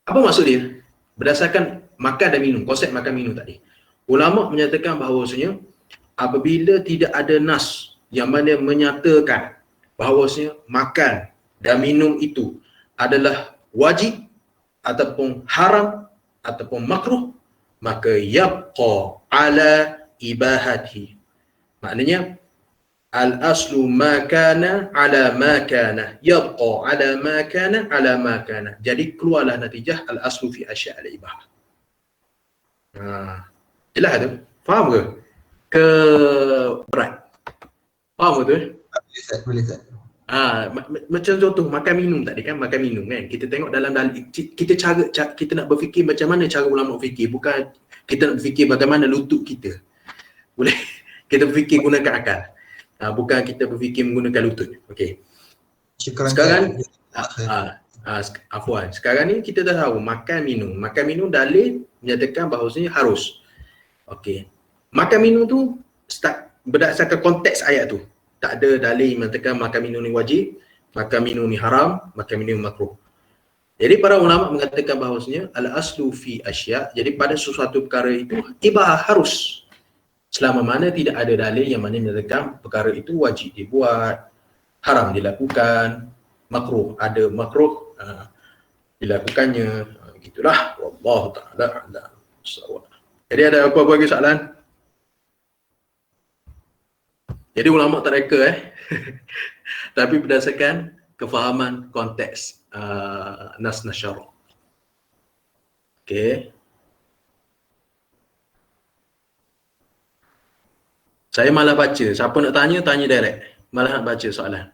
Apa maksud dia? Berdasarkan makan dan minum, konsep makan minum tadi. Ulama menyatakan bahawasanya apabila tidak ada nas yang mana menyatakan bahawasanya makan dan minum itu adalah wajib ataupun haram ataupun makruh, maka yabqa ala ibahati. Maknanya al-aslu ma kana ala ma kana, yabqa ala ma kana ala ma kana. Jadi keluarlah natijah al-aslu fi asya' al-ibahah. Jelas tu? Faham ke? Ke berat? Faham betul? Boleh Ustaz. Macam contoh makan minum tadi kan, makan minum kan. Kita tengok dalam kita nak berfikir macam mana cara ulama fikir, bukan kita nak berfikir bagaimana lutut kita. Boleh kita berfikir gunakan akal. Bukan kita berfikir menggunakan lutut. Okey. Sekarang afwan. Sekarang ni kita dah tahu makan minum dalil menyatakan bahawasanya harus. Okey. Makan minum tu berdasarkan konteks ayat tu. Tak ada dalil mengatakan makan minum ni wajib, makan minum ni haram, makan minum makruh. Jadi para ulama mengatakan bahawasanya al-aslu fi asya', jadi pada sesuatu perkara itu ibahah harus. Selama mana tidak ada dalil yang mana menyatakan perkara itu wajib dibuat, haram dilakukan, makruh ada makruh dilakukannya. Gitulah. Wallahu ta'ala a'lam. Jadi ada apa-apa lagi soalan? Jadi ulama tak reka tapi berdasarkan kefahaman konteks nas nasyara. Okey. Saya malah baca. Siapa nak tanya, tanya direct. Malah nak baca soalan.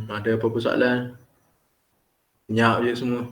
Ada apa-apa soalan? Nyap je semua.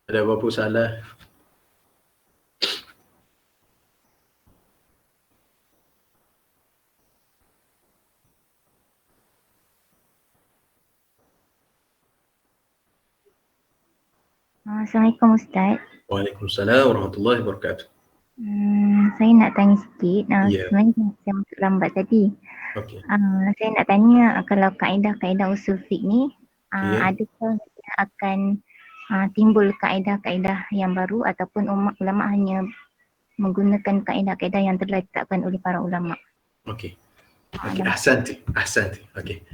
Ada apa-apa salah? Assalamualaikum Ustaz. Waalaikumsalam warahmatullahi wabarakatuh. Saya nak tanya sikit. Ya. Sebenarnya saya masuk lambat tadi. Okey. Saya nak tanya kalau kaedah-kaedah usul fiqh ni Ya. adakah akan timbul kaedah-kaedah yang baru ataupun ulama hanya menggunakan kaedah-kaedah yang telah ditetapkan oleh para ulama? Okey. Okey, ahsanti. Okey.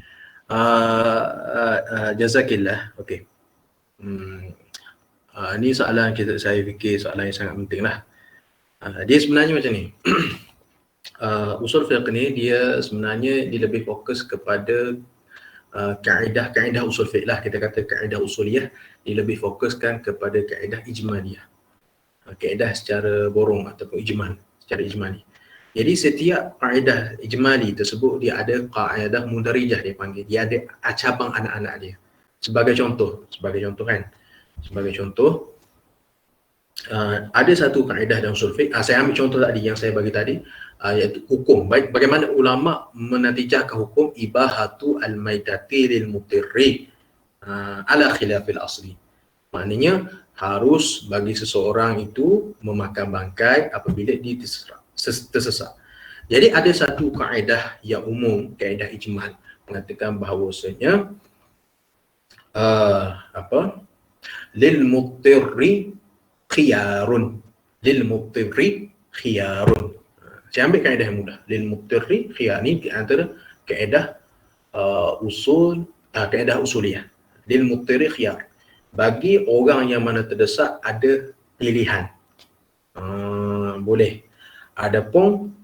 Jazakillah. Okey. Ni soalan saya fikir soalan yang sangat penting lah. Dia sebenarnya macam ni. Usul fiqh ni dia sebenarnya dia lebih fokus kepada kaedah usul fiqh lah, kita kata kaedah usuliyah, dia lebih fokuskan kepada kaedah ijmaliyah. Kaedah secara borong ataupun secara ijmali. Jadi setiap kaedah ijmali tersebut dia ada kaedah mundarijah dia panggil. Dia ada cabang anak-anak dia. Sebagai contoh kan. Sebagai contoh ada satu kaedah dalam usul fiqh, saya ambil contoh tadi yang saya bagi tadi, iaitu hukum. Bagaimana ulama menatijahkan hukum ibahatu al-maitati lil mutirri ala khilafil asli. Maknanya harus bagi seseorang itu memakan bangkai apabila dia tersesat. Jadi ada satu kaedah yang umum, kaedah ijmal, mengatakan bahawasanya lil mutirri khiyarun. Lil mutirri khiyarun. Saya ambil kaedah yang mudah. Lil mutirri khiyar ni di antara kaedah kaedah usuliyah. Lil mutirri khiyar. Bagi orang yang mana terdesak ada pilihan. Boleh. Adapun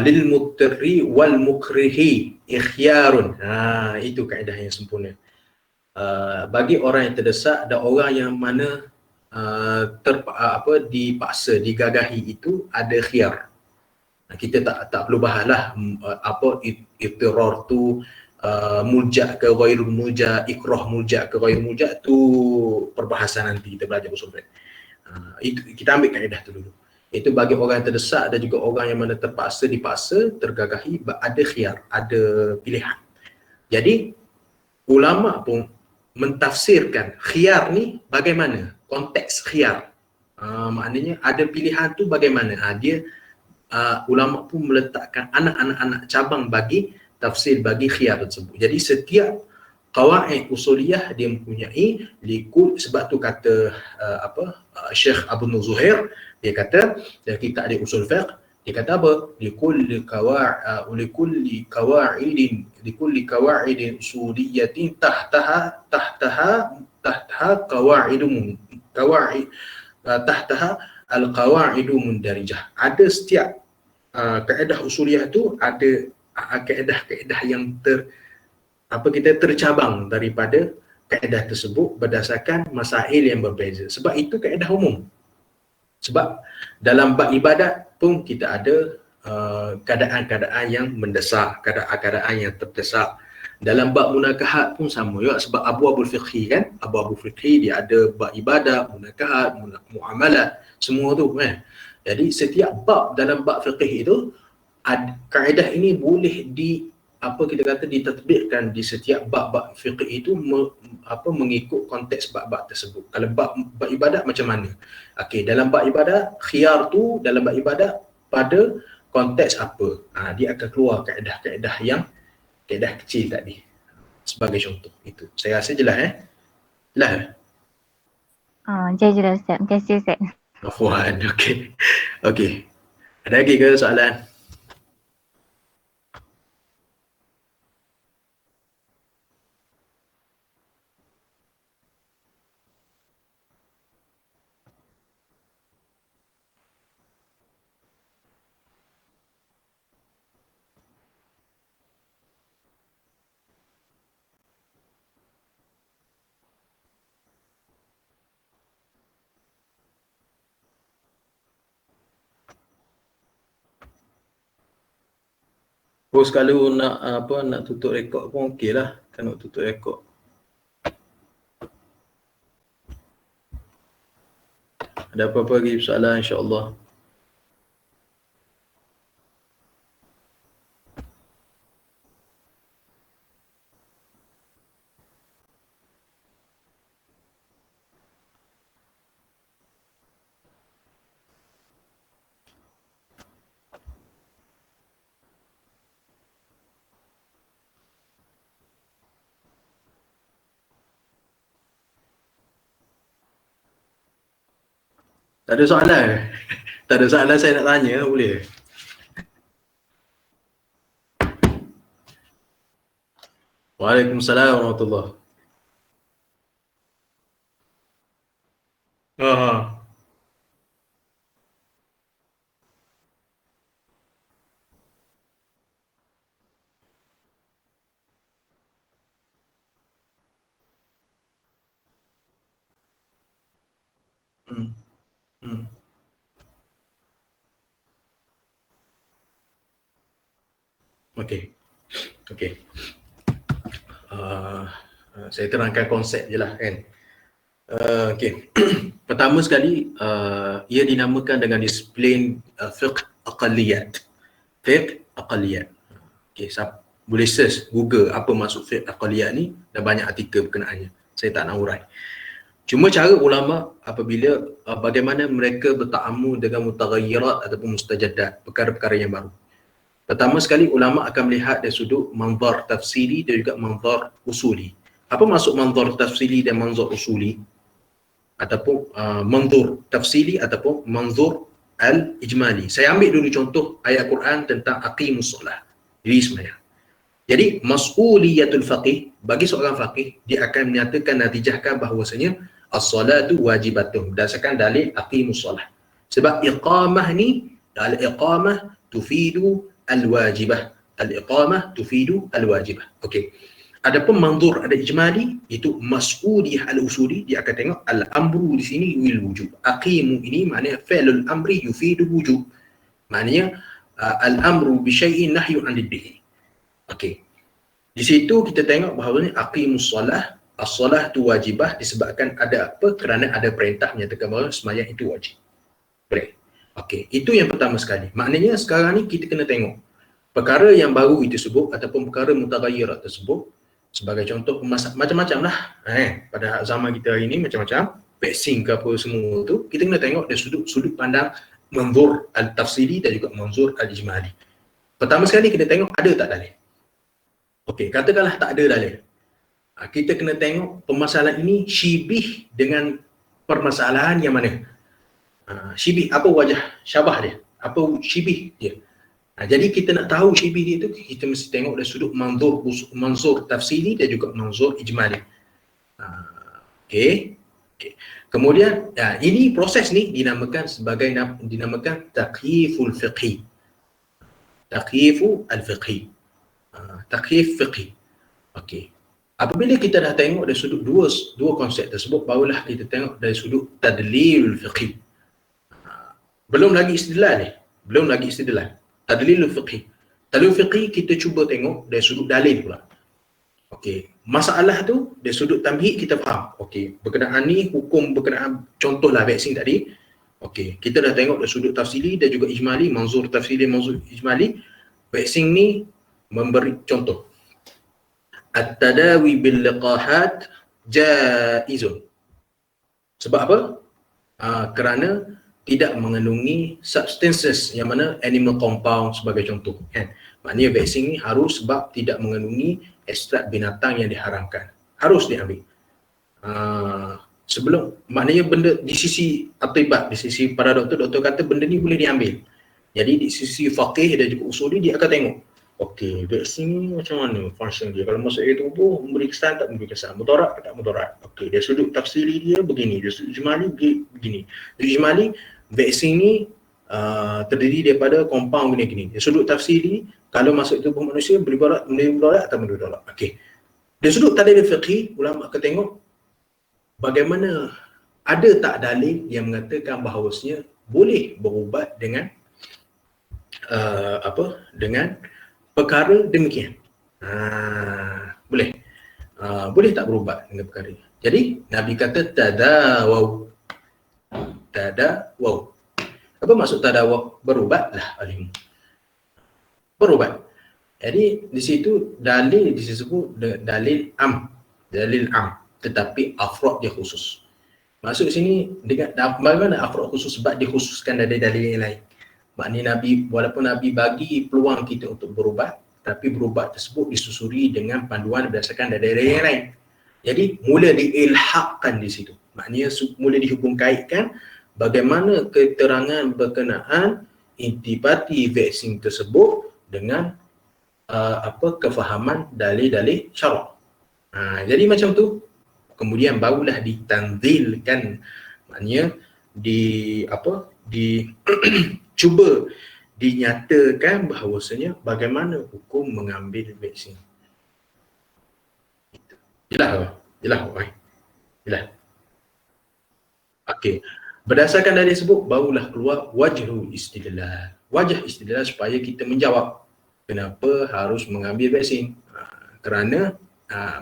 lil mutirri wal mukrihi ikhyarun. Itu kaedah yang sempurna. Bagi orang yang terdesak dan orang yang mana dipaksa, digagahi itu ada khiyar. Kita tak perlu bahaslah ittirar tu mulja' ke ghairu mulja', ikrah mulja' ke ghairu mulja', tu perbahasan nanti kita belajar usul fiqh. Itu kita ambil kaedah tu dulu. Itu bagi orang yang terdesak dan juga orang yang mana terpaksa, dipaksa, tergagahi, ada khiyar, ada pilihan. Jadi ulama pun mentafsirkan khiyar ni bagaimana, konteks khiyar. Maknanya ada pilihan tu bagaimana. Ulama pun meletakkan anak-anak cabang bagi tafsir bagi khiyar tersebut. Jadi setiap qawaid usuliyah dia mempunyai sebab tu kata Syekh Abu Nur Zuhair, dia kata dalam kitab dia usul fiqh, dia kata apa? Likulli qawaidin usuliyatin tahtaha al-qawaidu mundarijah. Ada setiap kaedah usuliyah tu ada kaedah-kaedah yang tercabang daripada kaedah tersebut berdasarkan masail yang berbeza. Sebab itu kaedah umum. Sebab dalam bab ibadat pun kita ada keadaan-keadaan yang mendesak, keadaan-keadaan yang terdesak. Dalam bab munakahat pun sama juga, sebab abu-abu fiqhi kan, abu-abu fiqhi dia ada bab ibadat, munakahat, muamalat, semua tu kan. Jadi setiap bab dalam bab fiqh itu kaedah ini boleh ditatbikkan di setiap bab-bab fiqh itu mengikut konteks bab-bab tersebut. Kalau bab ibadat macam mana? Okey, dalam bab ibadat khiyar tu dalam bab ibadat pada konteks apa? Dia akan keluar kaedah-kaedah yang kaedah kecil tadi. Sebagai contoh itu. Saya rasa jelas Jelas? Jelas Ustaz. Terima kasih Ustaz. Afwan, okey. Ada lagi ke soalan? Kalau nak tutup rekod pun okey lah. Kan nak tutup rekod. Ada apa-apa lagi soalan insya-Allah? Tak ada soalan? Tak ada soalan saya nak tanya, boleh? Waalaikumsalam warahmatullahi. Okey. Saya terangkan konsep je lah kan. Okey. Pertama sekali, ia dinamakan dengan disiplin fiqh aqalliyat. Fiqh aqalliyat. Okay, boleh search Google apa maksud fiqh aqalliyat ni, dan banyak artikel berkenaannya. Saya tak nak urai. Cuma cara ulama apabila bagaimana mereka berta'ammul dengan mutaghayyirat ataupun mustajadat, perkara-perkara yang baru. Pertama sekali ulama akan melihat dari sudut manzar tafsili dan juga manzar usuli. Apa maksud manzar tafsili dan manzar usuli? Ataupun manzur tafsili ataupun manzur al-ijmali. Saya ambil dulu contoh ayat Quran tentang aqimus solah, diri sembahyang. Jadi mas'uliyatul faqih, bagi seorang faqih, dia akan menyatakan natijahkan bahawasanya as-salatu wajibatun berdasarkan dalil aqimus solah. Sebab iqamah ni, al-iqamah tufidu al-wajibah. Al-iqamah tufidu al-wajibah. Okey. Adapun manzur ada ijmali, itu mas'uliyah al-usuli, dia akan tengok al-amru di sini wil wujub. Aqimu ini maknanya fi'lul amri yufidu wujub. Maknanya al-amru bi syai'in nahyun 'anil bihi. Okey. Di situ kita tengok bahawa aqimus solah, as-solah tu wajibah disebabkan ada apa? Kerana ada perintah menyatakan bahawa sembahyang itu wajib. Boleh. Okey, itu yang pertama sekali. Maknanya sekarang ni kita kena tengok perkara yang baru itu tersebut ataupun perkara mutaghayyirat tersebut. Sebagai contoh macam-macam lah. Pada zaman kita hari ni macam-macam. Vaksin ke apa semua tu, kita kena tengok dari sudut pandang manzur al-tafsili dan juga manzur al-ijmali. Pertama sekali kita tengok ada tak dalil. Okey, katakanlah tak ada dalil. Kita kena tengok permasalahan ini syibih dengan permasalahan yang mana. Syibih, apa wajah syabah dia? Apa syibih dia? Jadi kita nak tahu syibih dia tu, kita mesti tengok dari sudut manzur tafsili dan juga manzur ijmali. Okey. Kemudian ini proses ni dinamakan taqyiful fiqhi. Taqyifu al-fiqhi. Taqyif fiqhi. Okey. Apabila kita dah tengok dari sudut dua konsep tersebut, barulah kita tengok dari sudut tadlilul fiqhi. Belum lagi istidlal. Tadlilul fiqhi. Tadlilul fiqhi kita cuba tengok dari sudut dalil pula. Okey, masalah tu dari sudut tamhid kita faham. Okey, berkenaan ni hukum berkenaan contohlah vaksin tadi. Okey, kita dah tengok dari sudut tafsili dan juga ijmali, manzur tafsili, manzur ijmali. Vaksin ni memberi contoh. At-tadawi bil liqahat jaizun. Sebab apa? Kerana tidak mengandungi substances yang mana animal compound sebagai contoh, kan? Maknanya vaksin ni harus sebab tidak mengandungi ekstrak binatang yang diharamkan. Harus diambil. Sebelum, maknanya benda di sisi atibat, di sisi para doktor kata benda ni boleh diambil. Jadi di sisi faqih dan juga usuli dia akan tengok. Okey, vaksin ni macam mana function dia? Kalau masuk air tubuh, memberi kesan tak memberi kesan? Mudarat tak mudarat? Okey, dari sudut tafsiri dia begini, dari sudut ijmali begini. Dari ijmali, vaksin ni terdiri daripada compound gini-gini. Dari sudut tafsiri, kalau masuk tubuh manusia boleh mudarat atau mudarat. Okey. Dari sudut tadlil fiqhi, ulama akan tengok bagaimana ada tak dalil yang mengatakan bahawasanya boleh berubat dengan dengan perkara demikian. Boleh. Boleh tak berubat dengan perkara ini? Jadi Nabi kata tadawaw. Apa maksud tadawaw? Berubatlah alim. Berubat. Jadi di situ dalil disebut dalil am. Dalil am, tetapi afrad dia khusus. Maksud sini dengan bagaimana afrad khusus? Sebab dikhususkan dari dalil yang lain. Maknanya Nabi, walaupun Nabi bagi peluang kita untuk berubat, tapi berubat tersebut disusuri dengan panduan berdasarkan dari yang lain. Jadi mula diilhaqkan di situ. Maknanya mula dihubung kaitkan bagaimana keterangan berkenaan intibati vaksin tersebut dengan kefahaman dalil-dalil syarak. Jadi macam tu, kemudian barulah ditanzilkan, maknanya cuba dinyatakan bahawasanya bagaimana hukum mengambil vaksin. Jelas. Okey. Berdasarkan dalil tersebut barulah keluar wajhul istidlal. Wajah istidlal supaya kita menjawab kenapa harus mengambil vaksin. Kerana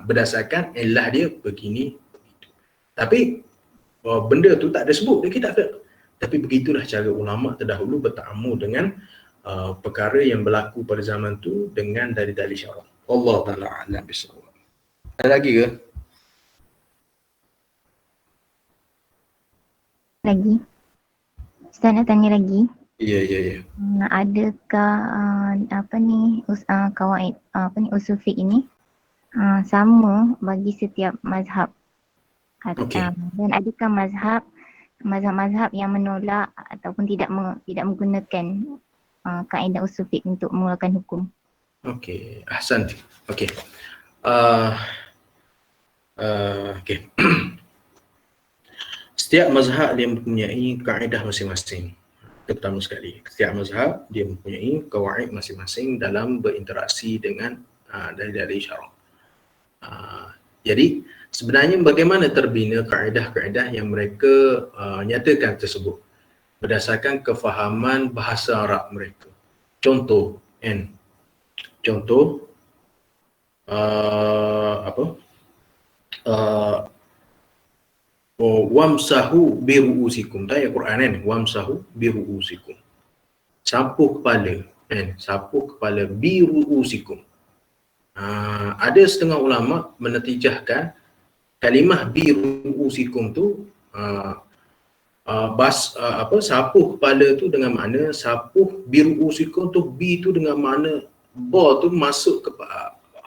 berdasarkan illah dia begini begitu. Tapi benda tu tak ada sebut dalam kitab fiqh. Tapi begitulah cara ulama terdahulu bertamu dengan perkara yang berlaku pada zaman tu dengan dalil-dalil syarak. Allah Ta'ala a'lam bissawab. Ada lagi ke? Lagi. Ustaz nak tanya lagi. Ya. Adakah kawaid usul fiqh ini sama bagi setiap mazhab? Okey. Dan adakah mazhab-mazhab yang menolak ataupun tidak menggunakan kaedah usul fiqh untuk mengeluarkan hukum? Okey, ahsan. Okey. Uh, Okey. Setiap mazhab dia mempunyai kaedah masing-masing. Itu pertama sekali. Setiap mazhab dia mempunyai kawaid masing-masing dalam berinteraksi dengan dalil-dalil syarak. Jadi sebenarnya bagaimana terbina kaedah-kaedah yang mereka nyatakan tersebut berdasarkan kefahaman bahasa Arab mereka. Contoh, wamsahu biruusikum. Ayat Quran kan, wamsahu biruusikum. Sapu kepala, sapu kepala biruusikum. Ada setengah ulama menetijahkan kalimah biruusikum tu sapu kepala tu dengan makna sapu biruusikum tu, bi tu dengan makna ba tu masuk ke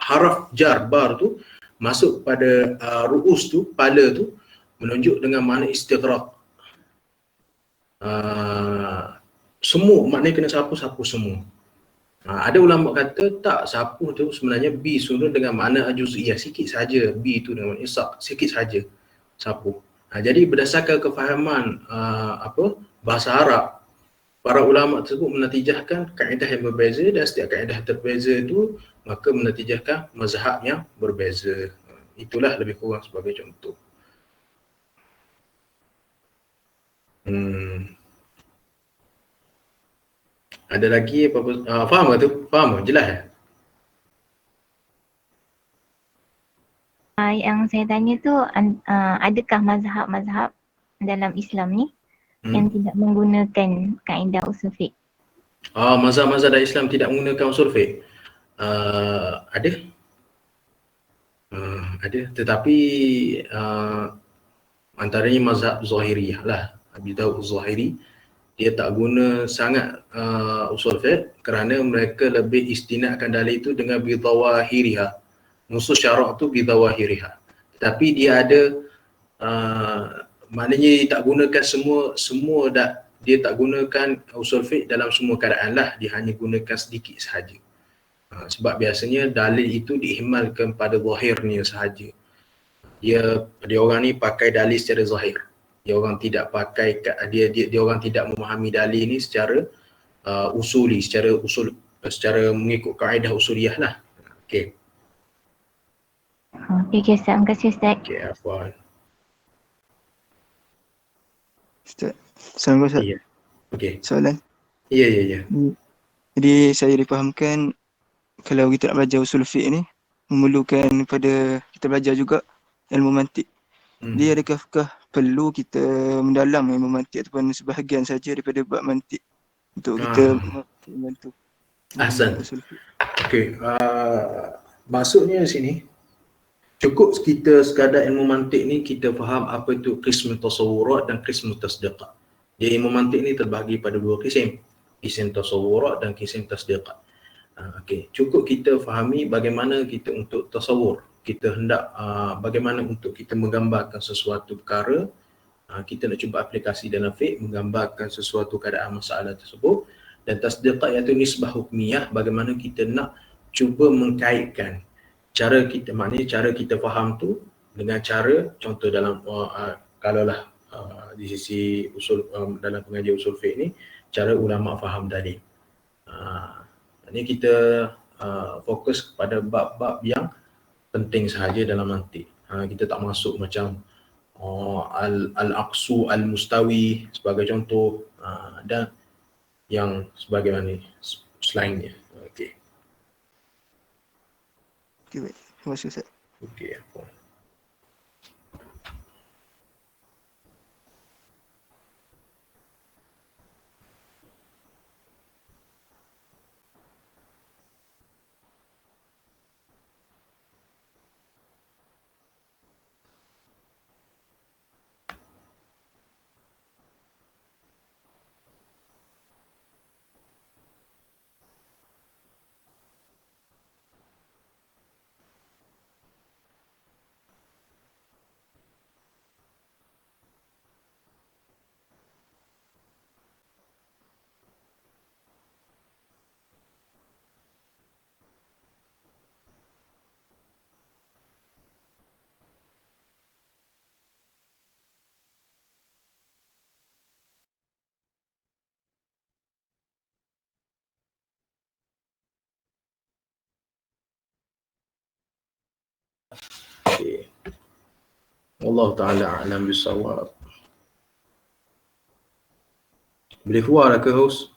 haraf jar bar tu masuk pada ruus tu, kepala tu, menunjuk dengan makna istighraq. Semua maknanya kena sapu semua. Ada ulama kata tak, sapu tu sebenarnya bi suruh dengan makna juz'iyah, sikit saja. Bi tu dengan makna isaq, sikit saja sapu. Jadi berdasarkan kefahaman bahasa Arab, para ulama tersebut menatijahkan kaedah yang berbeza, dan setiap kaedah terbeza itu maka menatijahkan mazhab yang berbeza. Itulah lebih kurang sebagai contoh. Ada lagi apa-apa? Faham ke tu? Faham ke? Jelas ya? Yang saya tanya tu, adakah mazhab-mazhab dalam Islam ni yang tidak menggunakan kaedah usul fiqh? Mazhab-mazhab dalam Islam tidak menggunakan usul fiqh? Ada. Ada, tetapi antaranya mazhab Zahiriyah lah. Abi Daud Zahiri, dia tak guna sangat usul fiqh kerana mereka lebih istinadkan dalil itu dengan bidawahiriha. Nusus syarak tu bidawahiriha. Tetapi dia ada maknanya dia tak gunakan semua dia tak gunakan usul fiqh dalam semua keadaan lah, dia hanya gunakan sedikit sahaja. Sebab biasanya dalil itu diihmalkan pada zahirnya sahaja. Dia orang ni pakai dalil secara zahir. Dia orang tidak pakai dia orang tidak memahami dalil ni secara usuli, secara mengikut kaedah usuliyah lah. Okey. Okey, Ustaz. Terima kasih, Ustaz. Okey, afwan. Ustaz, Assalamualaikum Ustaz. Ya. Okey. Soalan. Ya. Jadi saya difahamkan kalau kita nak belajar usul fiqh ni memerlukan pada kita belajar juga ilmu mantik. Dia adakah perlu kita mendalam ilmu mantik ataupun sebahagian saja daripada bab mantik untuk kita membantu Ahsan. usul fiqh? Okey, maksudnya sini cukup kita sekadar ilmu mantik ni kita faham apa itu qism tasawurat dan qism tasdiqat. Jadi ilmu mantik ni terbahagi pada dua qism tasawurat dan qism tasdiqat. Okey, cukup kita fahami bagaimana kita untuk tasawur, kita hendak bagaimana untuk kita menggambarkan sesuatu perkara, kita nak cuba aplikasi dalam fiqh, menggambarkan sesuatu keadaan masalah tersebut. Dan tasdiqat iaitu nisbah hukmiyah, bagaimana kita nak cuba mengkaitkan cara kita faham tu dengan cara, contoh dalam kalaulah di sisi usul dalam pengajian usul fiqh ni, cara ulama faham dalil. Ini kita fokus kepada bab-bab yang penting sahaja dalam mantik. Kita tak masuk macam al-aqsu al-mustawi sebagai contoh, dan yang sebagaimana selainnya. Okey. Okey, baik. Terima kasih Ustaz. Okey, apa? Okay. Wallahu ta'ala a'lam bisawab. Boleh keluar ke host?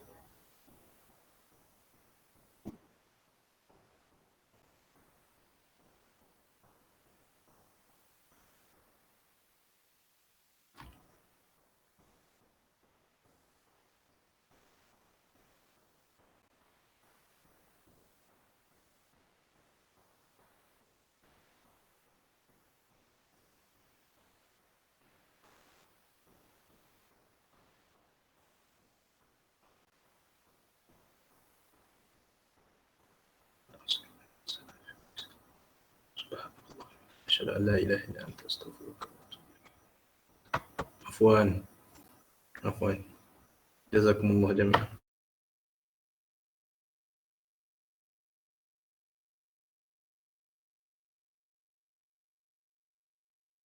Asyhadu an la ilaha illa anta astaghfiruka. Afwan. Jazakumullah jami'an.